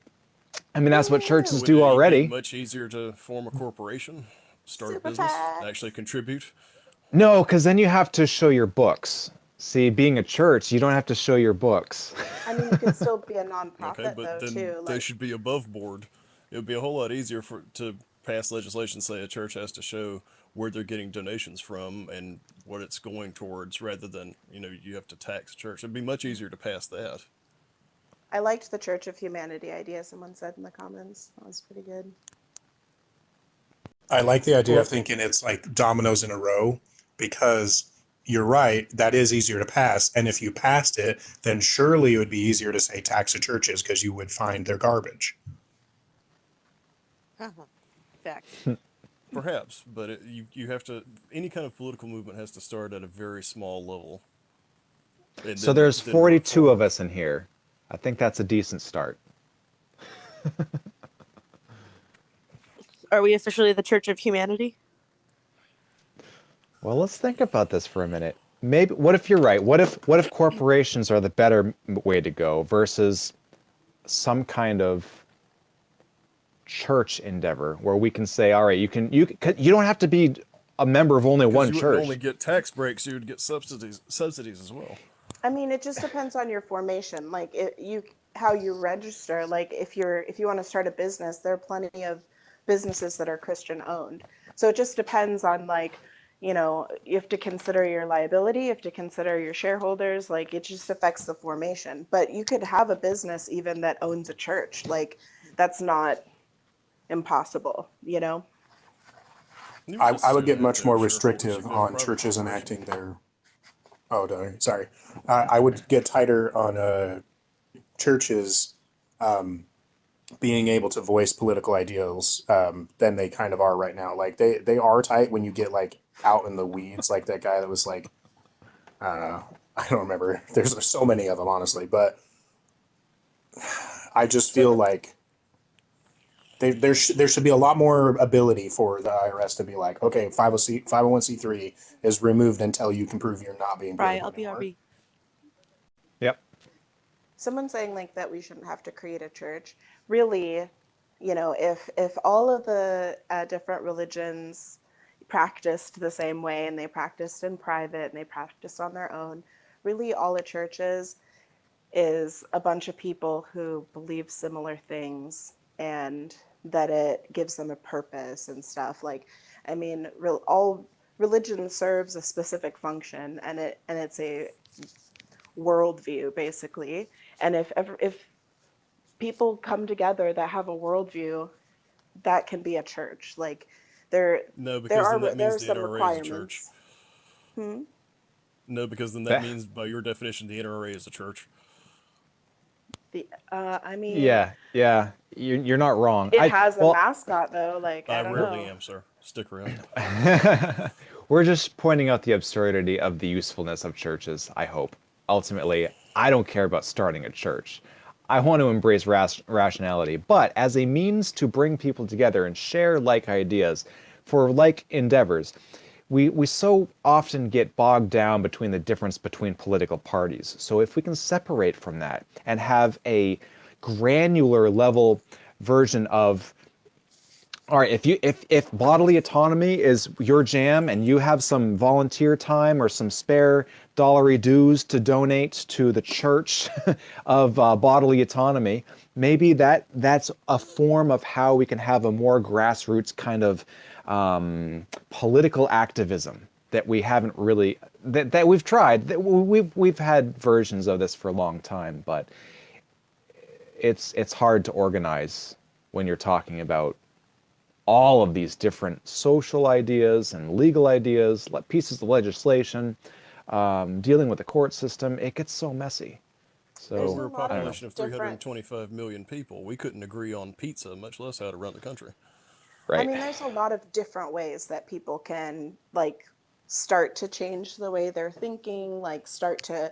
I mean, that's what churches Wouldn't do it be already. much easier to form a corporation, start a Super business, PACs. actually contribute? No, because then you have to show your books. See, being a church, you don't have to show your books. I mean, you could still be a Okay, nonprofit but though then too. they Like should be above board. It would be a whole lot easier to pass legislation, say a church has to show where they're getting donations from and what it's going towards, rather than you have to tax a church. It'd be much easier to pass that. I liked the Church of Humanity idea. Someone said in the comments that was pretty good. I like the idea Well, of thinking it's like dominoes in a row because you're right, that is easier to pass. And if you passed it, then surely it would be easier to say tax the churches because you would find their garbage. Facts. Perhaps, but you have to. Any kind of political movement has to start at a very small level, and so there's then work 42 of forward. us in here. I think that's a decent start. Are we officially the Church of Humanity? Well, let's think about this for a minute. Maybe what if you're right? What if corporations are the better way to go versus some kind of church endeavor where we can say, all right, you don't have to be a member of only Because one you wouldn't church. only get tax breaks, you would get subsidies as well. I mean, it just depends on your formation, like how you register. Like if you want to start a business, there are plenty of businesses that are Christian owned. So it just depends on like, you have to consider your liability, you have to consider your shareholders. Like it just affects the formation. But you could have a business even that owns a church. Like that's not impossible, You would I necessarily would get have to much have more shareholders. restrictive You could have a on private churches corporation. enacting their. Oh, sorry. I would get tighter on churches being able to voice political ideals than they kind of are right now. Like they are tight when you get like out in the weeds, like that guy that was like, I don't remember. There's so many of them, honestly, but I just feel like there should be a lot more ability for the IRS to be like, okay, 501c3 is removed until you can prove you're not being Right, political anymore. LBRB. Yep. Someone saying like that we shouldn't have to create a church. Really, if all of the different religions practiced the same way and they practiced in private and they practiced on their own, really all a church is a bunch of people who believe similar things and that it gives them a purpose and stuff. Like, I mean, all religion serves a specific function, and it's a worldview basically. And if people come together that have a worldview, that can be a church. Like there No, there because then are that there means are the some NRA is a church. requirements. No, because then that That- means by your definition the NRA is a church. I mean, yeah. You're not wrong. it has a mascot though. Like I I don't rarely know. am, sir. Stick around. We're just pointing out the absurdity of the usefulness of churches, I hope. Ultimately, I don't care about starting a church. I want to embrace rationality, but as a means to bring people together and share like ideas for like endeavors, we so often get bogged down between the difference between political parties. So if we can separate from that and have a granular level version of, all right, if bodily autonomy is your jam and you have some volunteer time or some spare dollary dues to donate to the church of bodily autonomy, maybe that's a form of how we can have a more grassroots kind of political activism that we haven't really that we've tried. That we've had versions of this for a long time, but it's hard to organize when you're talking about all of these different social ideas and legal ideas, pieces of legislation, dealing with the court system. It gets so messy. There's So We're a a lot of population of different 325 million people. We couldn't agree on pizza, much less how to run the country. I right. mean, there's a lot of different ways that people can like start to change the way they're thinking, like start to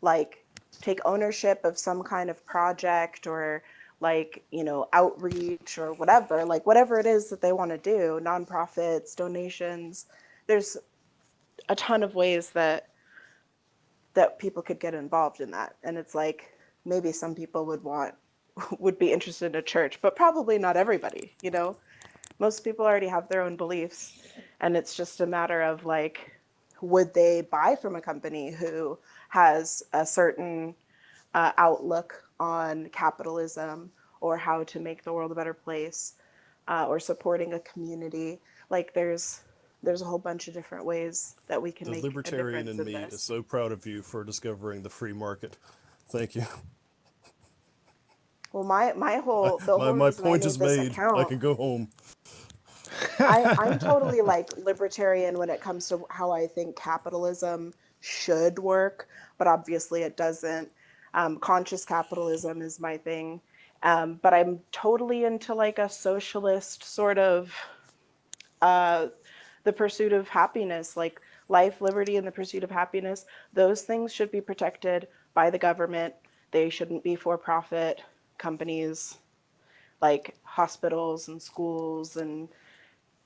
like take ownership of some kind of project or like, outreach or whatever, like whatever it is that they want to do, nonprofits, donations. There's a ton of ways that people could get involved in that. And it's like maybe some people would be interested in a church, but probably not everybody. Most people already have their own beliefs, and it's just a matter of like, would they buy from a company who has a certain outlook on capitalism or how to make the world a better place, or supporting a community. Like there's a whole bunch of different ways that we can The make a libertarian difference in in me is this. so proud of you for discovering the free market. Thank you. Well, the whole My reason I point is made this made. I account, can go home. I'm totally like libertarian when it comes to how I think capitalism should work, but obviously it doesn't. Conscious capitalism is my thing. But I'm totally into like a socialist sort of uh, the pursuit of happiness, like life, liberty, and the pursuit of happiness. Those things should be protected by the government. They shouldn't be for profit companies. like hospitals and schools, and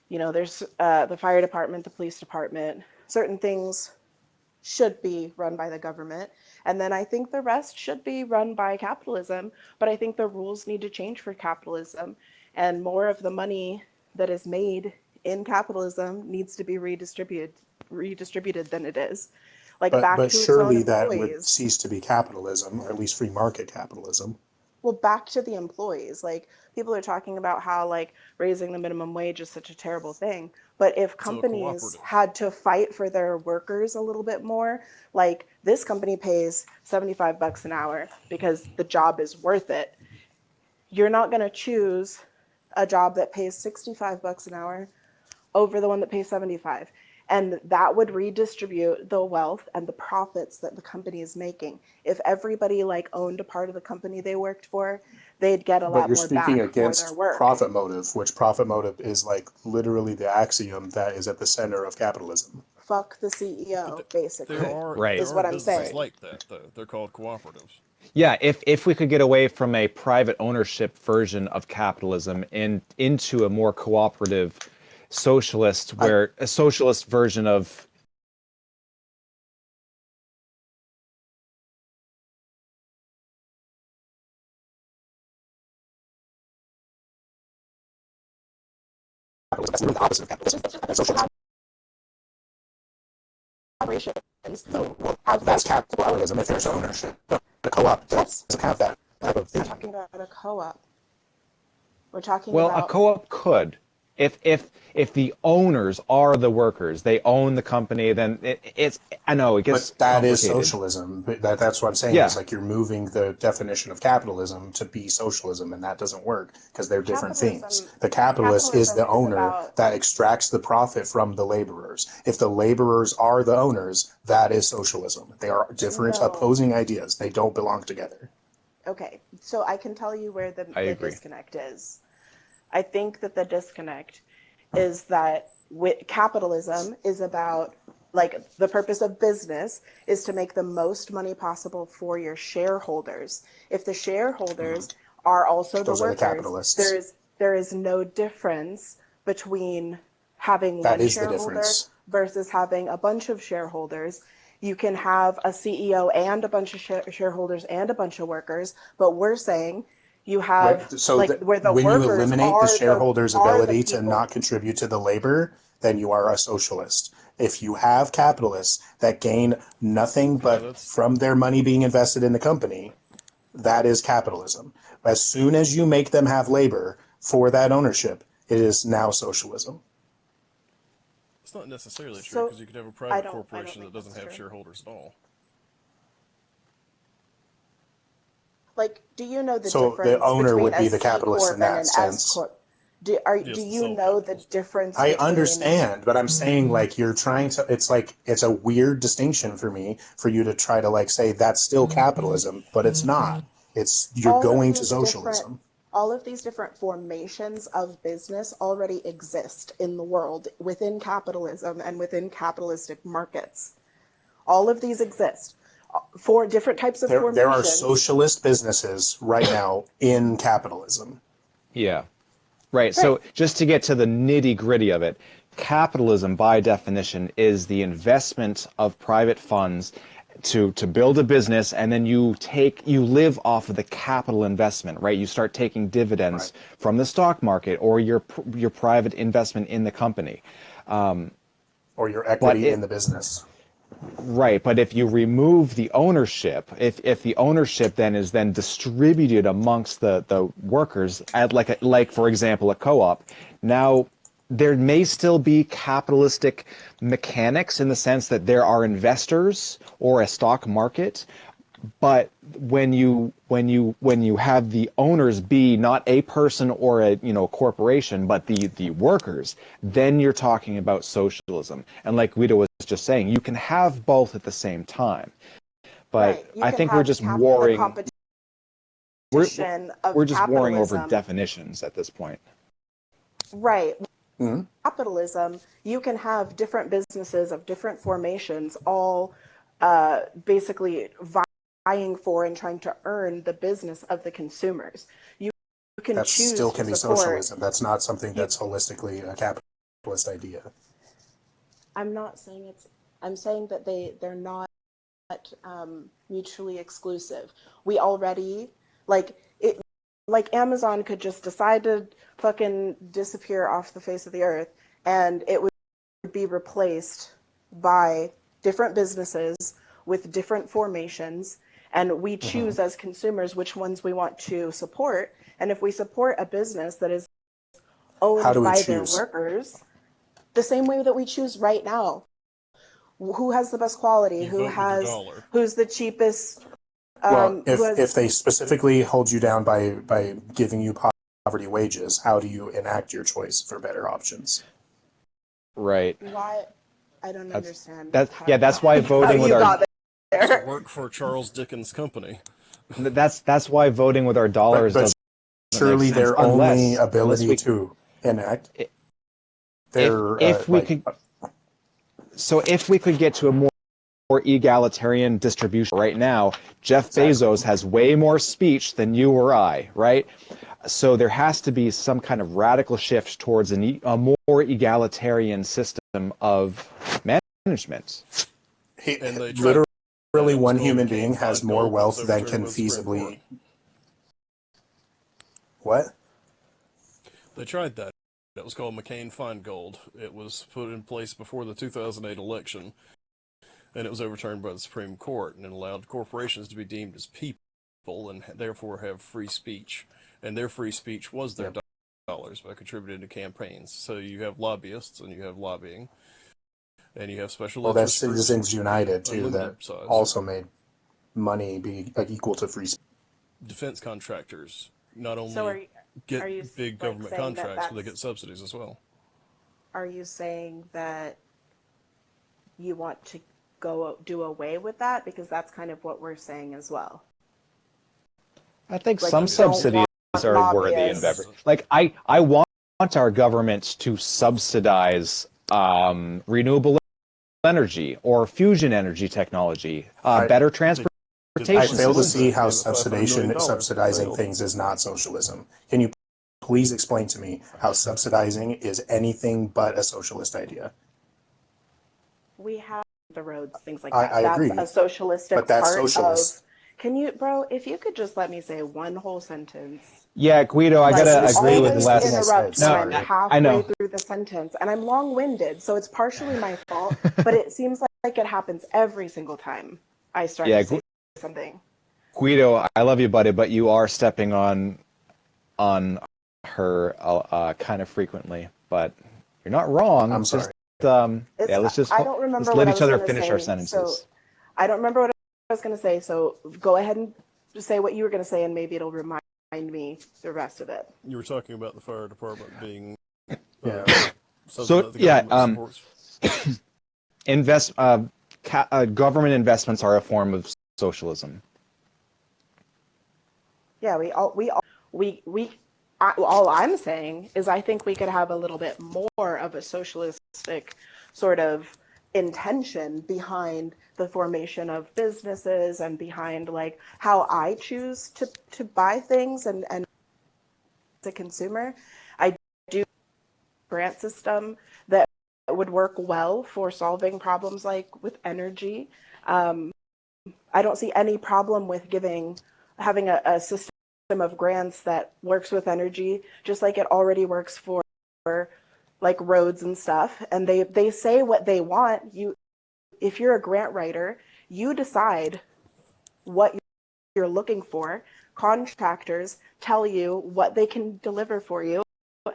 there's the fire department, the police department. Certain things should be run by the government, and then I think the rest should be run by capitalism. But I think the rules need to change for capitalism, and more of the money that is made in capitalism needs to be redistributed than it is, like But back but to its own surely that would employees. cease to be capitalism, or at least free market capitalism. Well, back to the employees. Like, people are talking about how like raising the minimum wage is such a terrible thing, but if So a companies cooperative. had to fight for their workers a little bit more, like this company pays $75 an hour because the job is worth it, you're not going to choose a job that pays $65 an hour over the one that pays 75. And that would redistribute the wealth and the profits that the company is making. If everybody like owned a part of the company they worked for, they'd get a But lot you're more speaking back for their against work. profit motive, which profit motive is like literally the axiom that is at the center of capitalism. Fuck the CEO, basically, Right. is There what are I'm businesses saying. like that though. They're called cooperatives. Yeah, if we could get away from a private ownership version of capitalism and into a more cooperative socialist, I where a socialist version of That's literally the opposite of capitalism. And social Corporations no, well, that's capitalism if there's ownership. The co-op doesn't have that type of We're not thinking. talking about a co-op. We're talking well, a about co-op could. If the owners are the workers, they own the company, then it's I know it gets But that is complicated. socialism. But that's what I'm saying. Is Yeah, like you're moving the definition of capitalism to be socialism, and that doesn't work because they're different things. capitalism. The capitalist is the Capitalism is owner about that extracts the profit from the laborers. If the laborers are the owners, that is socialism. They are different no. opposing ideas. They don't belong together. Okay, so I can tell you where I the agree. disconnect is. I think that the disconnect is that capitalism is about, like, the purpose of business is to make the most money possible for your shareholders. If the shareholders are also the Those are the workers, capitalists. there is no difference between having That one is the shareholder difference. versus having a bunch of shareholders. You can have a CEO and a bunch of shareholders and a bunch of workers, but we're saying you have Right. So like where the when you workers eliminate the shareholders' are the ability to people. not contribute to the labor, then you are a socialist. If you have capitalists that gain nothing Okay, but that's from their money being invested in the company, that is capitalism. As soon as you make them have labor for that ownership, it is now socialism. it's not necessarily true So because you could have a I private don't corporation that think doesn't that's have true. shareholders at all. Like, do you know the So the difference owner between would a be the C capitalist corp in and that an S sense. corp? Do Yes, the you sole know the capitalist. difference I between? understand, but I'm saying like you're trying to, it's like, it's a weird distinction for me for you to try to like say that's still capitalism, but it's not. It's, you're all of going to these different socialism. all of these different formations of business already exist in the world within capitalism and within capitalistic markets. All of these exist for different types of There are formations. socialist businesses right now in capitalism. yeah. Right. Right. So just to get to the nitty gritty of it, capitalism by definition is the investment of private funds to build a business, and then you live off of the capital investment, right? You start taking Right. dividends from the stock market or your private investment in the company. Or your But equity in it the business. Right, but if you remove the ownership, if the ownership then is then distributed amongst the workers at like for example a co-op, now there may still be capitalistic mechanics in the sense that there are investors or a stock market, but when you have the owners be not a person or a corporation, but the workers, then you're talking about socialism. And like Guido was just saying, you can have both at the same time. But Right. You I can think we're have just the warring. We're competition of we're just warring over capitalism. definitions at this point. Right. Mhm. Capitalism, you can have different businesses of different formations all basically vying for and trying to earn the business of the consumers. You can That choose still to can be support. socialism. That's not something You, that's holistically a capitalist idea. I'm not saying it's. I'm saying that they're not mutually exclusive. We already like it. Like Amazon could just decide to fucking disappear off the face of the earth, and it would be replaced by different businesses with different formations, and we choose as consumers which ones we want to support. And if we support a business that is How do owned we by their choose? workers, the same way that we choose right now, who has the best quality, You vote with your dollar. who's the cheapest, Well, who has. if they specifically hold you down by giving you poverty wages, how do you enact your choice for better options? Right. Why? I don't That's understand. that's why How voting with you our got To there. work for Charles Dickens' company. that's why voting with our dollars But doesn't surely make sense their only unless ability we to enact if their if we could if we could get to a more egalitarian distribution right now, Jeff Exactly. Bezos has way more speech than you or I, right? So there has to be some kind of radical shift towards a more egalitarian system of management. And they tried Literally, that. It was one called human McCain being has Feingold, more but it was wealth than overturned can by the Supreme Court. feasibly. What? They tried that. It was called McCain Feingold. It was put in place before the 2008 election, and it was overturned by the Supreme Court, and it allowed corporations to be deemed as people and therefore have free speech. And their free speech was their dollars by contributing to campaigns. So you have lobbyists, and you have lobbying, and you have special Well, that's interest groups, Citizens which United be too, that unlimited size. also made money be equal to free speech. Defense contractors not So only get are you big like government saying that contracts, but they get subsidies as well. are you saying that you want to do away with that? Because that's kind of what we're saying as well. I think Like some you don't subsidies want are worthy of lobbyists. effort. Like I want our government to subsidize renewable energy or fusion energy technology, better I transportation fail to systems. see how $500 million. subsidizing Failed. things is not socialism. Can you please explain to me how subsidizing is anything but a socialist idea? We have the roads, things like I that. That's agree, a socialistic but that's part socialist. of. Can you, bro? If you could just let me say one whole sentence. Yeah, Guido, I Like, gotta you agree with always Les. interrupt No, when I'm I halfway know. through the sentence, and I'm long-winded, so it's partially my fault. But it seems like it happens every single time I start Yeah, to say something. Guido, I love you, buddy, but you are stepping on her kind of frequently. But you're not wrong. I'm Just sorry. let's just I don't remember let's what let I each was other gonna finish our say, sentences. so I don't remember what I was going to say. So go ahead and say what you were going to say, and maybe it'll remind me the rest of it. You were talking about the fire department being Yeah. something that the government supports. Government investments are a form of socialism. Yeah, all I'm saying is I think we could have a little bit more of a socialistic sort of intention behind the formation of businesses and behind like how I choose to buy things and as a consumer. I do a grant system that would work well for solving problems like with energy. I don't see any problem with having a system of grants that works with energy, just like it already works for like roads and stuff. And they say what they want. If you're a grant writer, you decide what you're looking for. Contractors tell you what they can deliver for you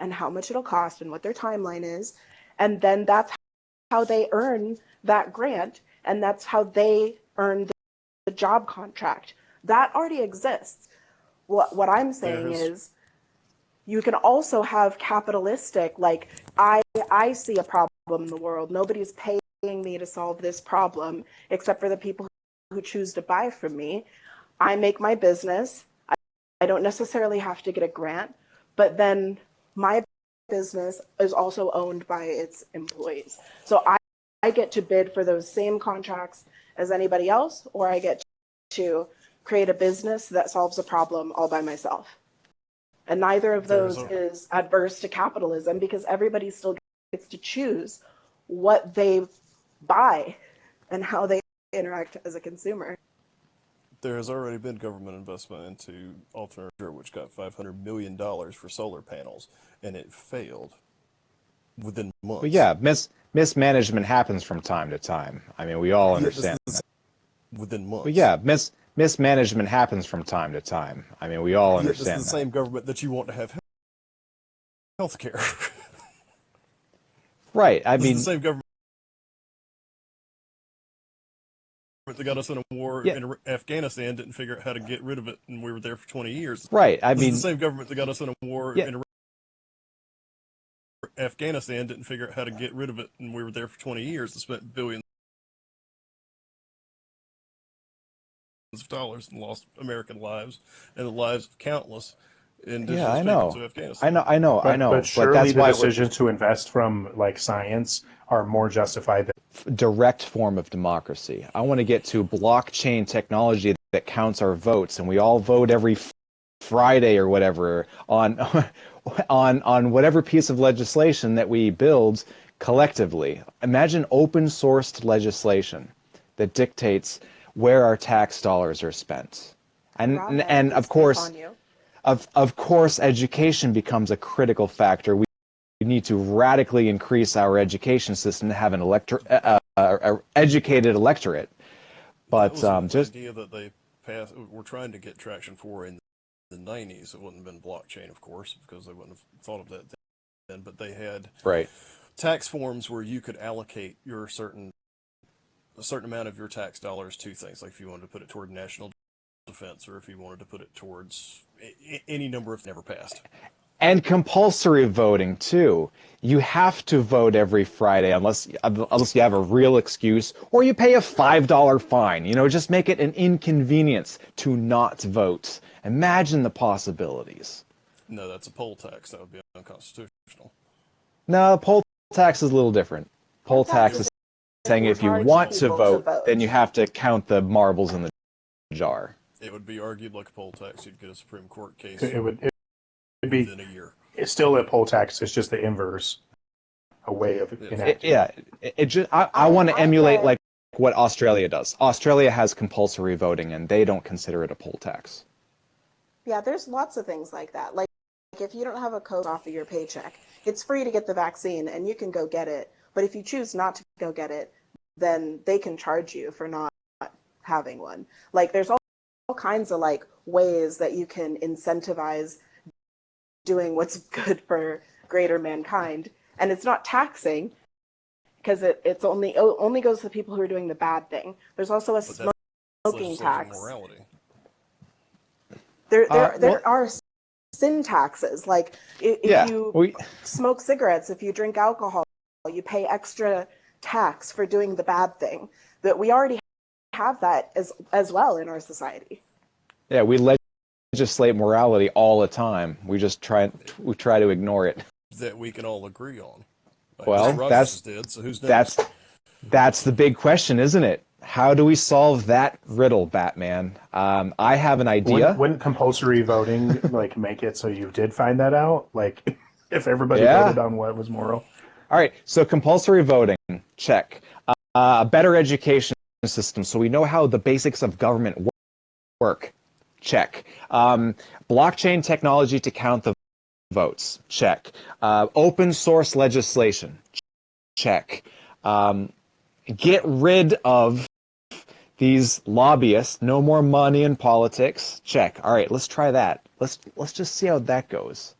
and how much it'll cost and what their timeline is. And then that's how they earn that grant, and that's how they earn the job contract. That already exists. What I'm saying is you can also have capitalistic, like I see a problem in the world. Nobody's paying me to solve this problem except for the people who choose to buy from me. I make my business. I don't necessarily have to get a grant, but then my business is also owned by its employees. So I get to bid for those same contracts as anybody else, or I get to create a business that solves a problem all by myself. And neither of There's those is adverse to capitalism because everybody still gets to choose what they buy and how they interact as a consumer. There has already been government investment into alternative, which got $500 million for solar panels, and it failed within months. But yeah, mismanagement happens from time to time. I mean, we all understand that. Within months. But yeah, mismanagement happens from time to time. I mean, we all understand It's the that. same government that you want to have health care. Right. I This mean, is the same government that got us in a war Yeah. in Afghanistan didn't figure out how to get rid of it, and we were there for 20 years. right. I This mean, is the same government that got us in a war Yeah. in Afghanistan didn't figure out how to get rid of it, and we were there for 20 years and spent billions of dollars and lost American lives and the lives of countless indigenous yeah, I peoples know. of Afghanistan. I know. But But surely that's the why decisions to invest from like science are more justified than direct form of democracy. I want to get to blockchain technology that counts our votes, and we all vote every Friday or whatever on on whatever piece of legislation that we build collectively. Imagine open sourced legislation that dictates where our tax dollars are spent. And of course, of course, education becomes a critical factor. We need to radically increase our education system to have an educated electorate. But that was just the idea that they passed. We're trying to get traction for in the 90s. It wouldn't have been blockchain, of course, because they wouldn't have thought of that then. But they had right. tax forms where you could allocate a certain amount of your tax dollars to things, like if you wanted to put it toward national defense or if you wanted to put it towards any number of never passed. And compulsory voting too. You have to vote every Friday unless you have a real excuse, or you pay a $5 fine. You know, just make it an inconvenience to not vote. Imagine the possibilities. No, that's a poll tax. That would be unconstitutional. No, poll tax is a little different. Poll tax is saying if you want to vote, then you have to count the marbles in the jar. It would be argued like a poll tax. You'd get a Supreme Court case it'd be. within a year. It's still a poll tax. It's just the inverse, a way of enacting. I want to emulate like what Australia does. Australia has compulsory voting, and they don't consider it a poll tax. Yeah, there's lots of things like that. Like if you don't have a code off of your paycheck, it's free to get the vaccine and you can go get it. But if you choose not to go get it, then they can charge you for not having one. Like there's all kinds of like ways that you can incentivize doing what's good for greater mankind. And it's not taxing because it's only goes to people who are doing the bad thing. There's also a smoking tax. Morality. There are sin taxes. Like if you smoke cigarettes, if you drink alcohol, you pay extra tax for doing the bad thing. That we already have that as well in our society. Yeah, we legislate morality all the time. We just try to ignore it. That we can all agree on. Like Well, Mr. Rogers that's is dead, so who's next? that's the big question, isn't it? How do we solve that riddle, Batman? I have an idea. Wouldn't compulsory voting like make it so you did find that out? Like if everybody voted on what was moral. All right, so compulsory voting, check. A better education system, so we know how the basics of government work, check. Blockchain technology to count the votes, check. Open source legislation, check. Get rid of these lobbyists, no more money in politics, check. All right, let's try that. Let's just see how that goes.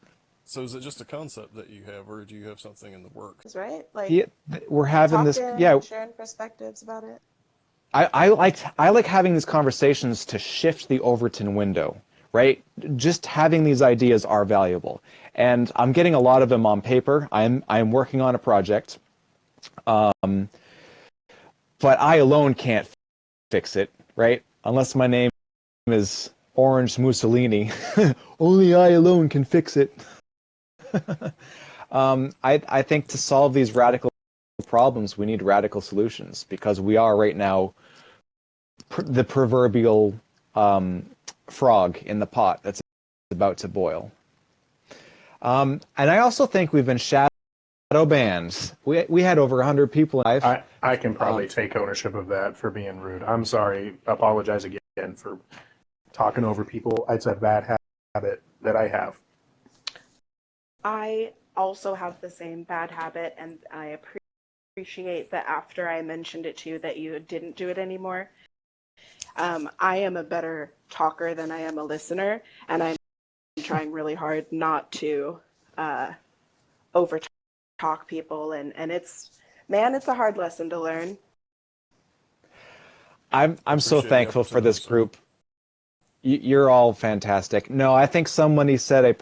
So is it just a concept that you have, or do you have something in the works? Right? Like we're having this. Yeah, sharing perspectives about it. I like having these conversations to shift the Overton window, right? Just having these ideas are valuable, and I'm getting a lot of them on paper. I'm working on a project, but I alone can't fix it, right? Unless my name is Orange Mussolini, only I alone can fix it. I think to solve these radical problems, we need radical solutions, because we are right now the proverbial frog in the pot that's about to boil. And I also think we've been shadow banned. We had over 100 people live. I can probably take ownership of that for being rude. I'm sorry. Apologize again for talking over people. It's a bad habit that I have. I also have the same bad habit, and I appreciate that after I mentioned it to you that you didn't do it anymore. I am a better talker than I am a listener, and I'm trying really hard not to over talk people, and it's a hard lesson to learn. I'm so Appreciate the thankful for this opportunity, sir. group. You're all fantastic. No, I think somebody said a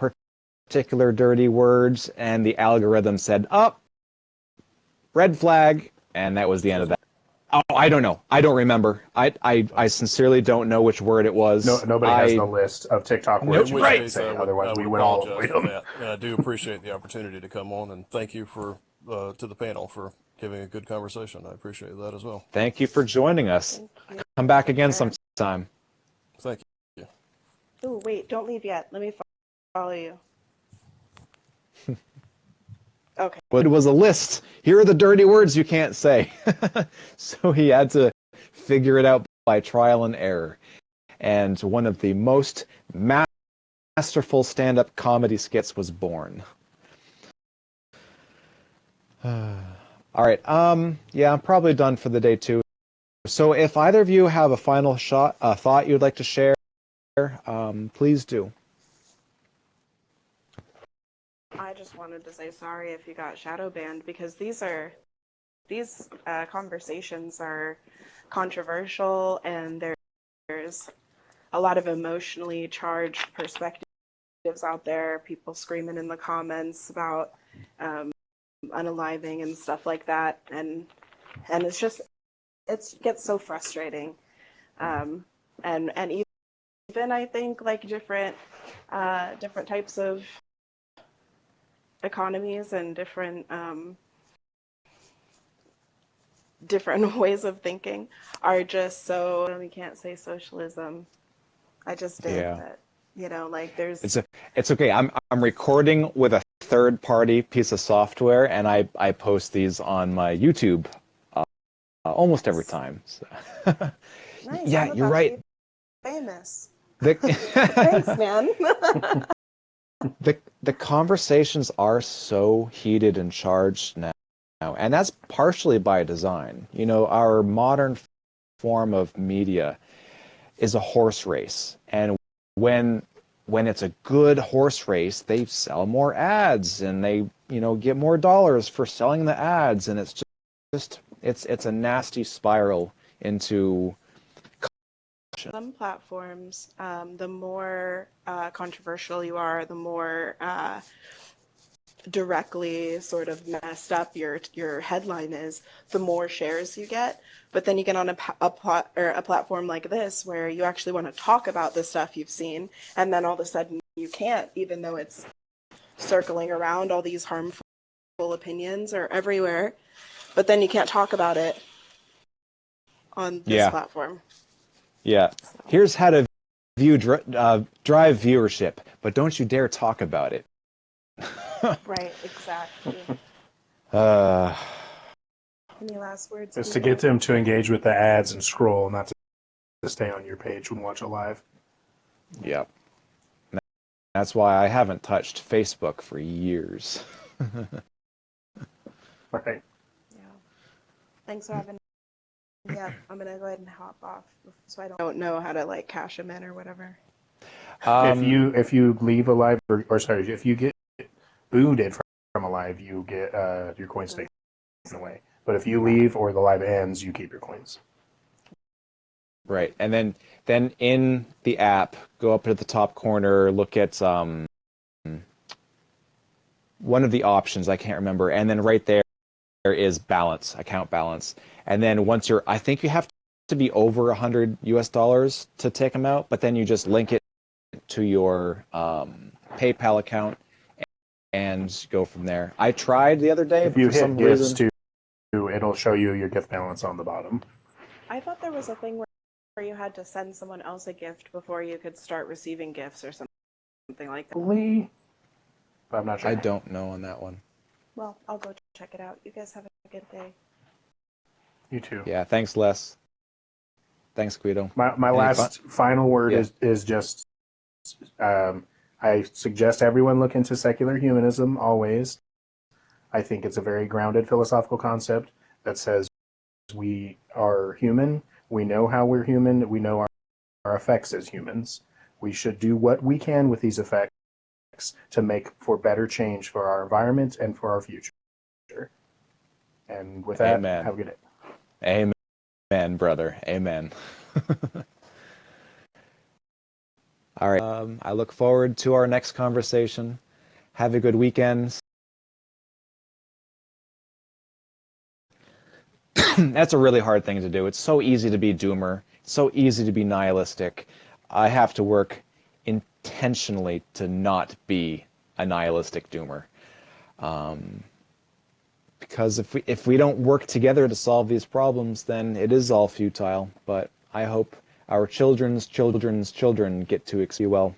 particular dirty words, and the algorithm said, "Up, red flag," and that was the end of that. Oh, I don't know. I don't remember. I sincerely don't know which word it was. No, nobody has the list of TikTok words In you which might case, say. I would Otherwise, we would all apologize avoid for them. that. And I do appreciate the opportunity to come on, and thank you for to the panel for giving a good conversation. I appreciate that as well. Thank you for joining us. Thank you. Come back again Sure. sometime. Thank you. Oh, wait, don't leave yet. Let me follow you. Okay. But it was a list. Here are the dirty words you can't say. So he had to figure it out by trial and error. And one of the most masterful stand-up comedy skits was born. All right. Yeah, I'm probably done for the day too. So if either of you have a final thought you'd like to share, please do. I just wanted to say sorry if you got shadow banned, because these conversations are controversial, and there's a lot of emotionally charged perspectives out there. People screaming in the comments about unaliving and stuff like that, and it gets so frustrating. And even I think like different types of economies and different ways of thinking are just so, we can't say socialism. I just did, Yeah. but like there's It's okay. I'm recording with a third-party piece of software, and I post these on my YouTube almost every time. So. nice. Yeah, I'm you're about right. to be famous. The, Thanks, man. the conversations are so heated and charged now, and that's partially by design. Our modern form of media is a horse race, and when it's a good horse race, they sell more ads, and they get more dollars for selling the ads, and it's a nasty spiral into. Some platforms, the more controversial you are, the more directly sort of messed up your headline is, the more shares you get. But then you get on a platform like this where you actually want to talk about the stuff you've seen, and then all of a sudden you can't, even though it's circling around. All these harmful opinions are everywhere, but then you can't talk about it on this platform. Yeah. Here's how to drive viewership, but don't you dare talk about it. Right, exactly. Any last words? It's to get them to engage with the ads and scroll, not to stay on your page and watch it live. Yep. That's why I haven't touched Facebook for years. Right. Yeah. Thanks for having me. Yeah, I'm gonna go ahead and hop off, so I don't know how to like cash them in or whatever. If you leave a live, or sorry, if you get booted from a live, you get your coins taken away. But if you leave or the live ends, you keep your coins. Right, and then in the app, go up to the top corner, look at one of the options, I can't remember, and then right there is balance, account balance, and then once I think you have to be over $100 to take them out, but then you just link it to your PayPal account and go from there. I tried the other day, If you but for some hit gifts reason, too, it'll show you your gift balance on the bottom. I thought there was a thing where you had to send someone else a gift before you could start receiving gifts or something like that. but I'm not sure. I don't know on that one. Well, I'll go check it out. You guys have a good day. You too. Yeah, thanks, Les. Thanks, Guido. My Any last final word Yeah. is just I suggest everyone look into secular humanism always. I think it's a very grounded philosophical concept that says we are human, we know how we're human, we know our effects as humans. We should do what we can with these effects to make for better change for our environment and for our future. And with that, Amen. have a good day. Amen, brother. Amen. All right. I look forward to our next conversation. Have a good weekend. That's a really hard thing to do. It's so easy to be doomer. It's so easy to be nihilistic. I have to work intentionally to not be a nihilistic doomer. Because if we don't work together to solve these problems, then it is all futile. But I hope our children's children's children get to experience well.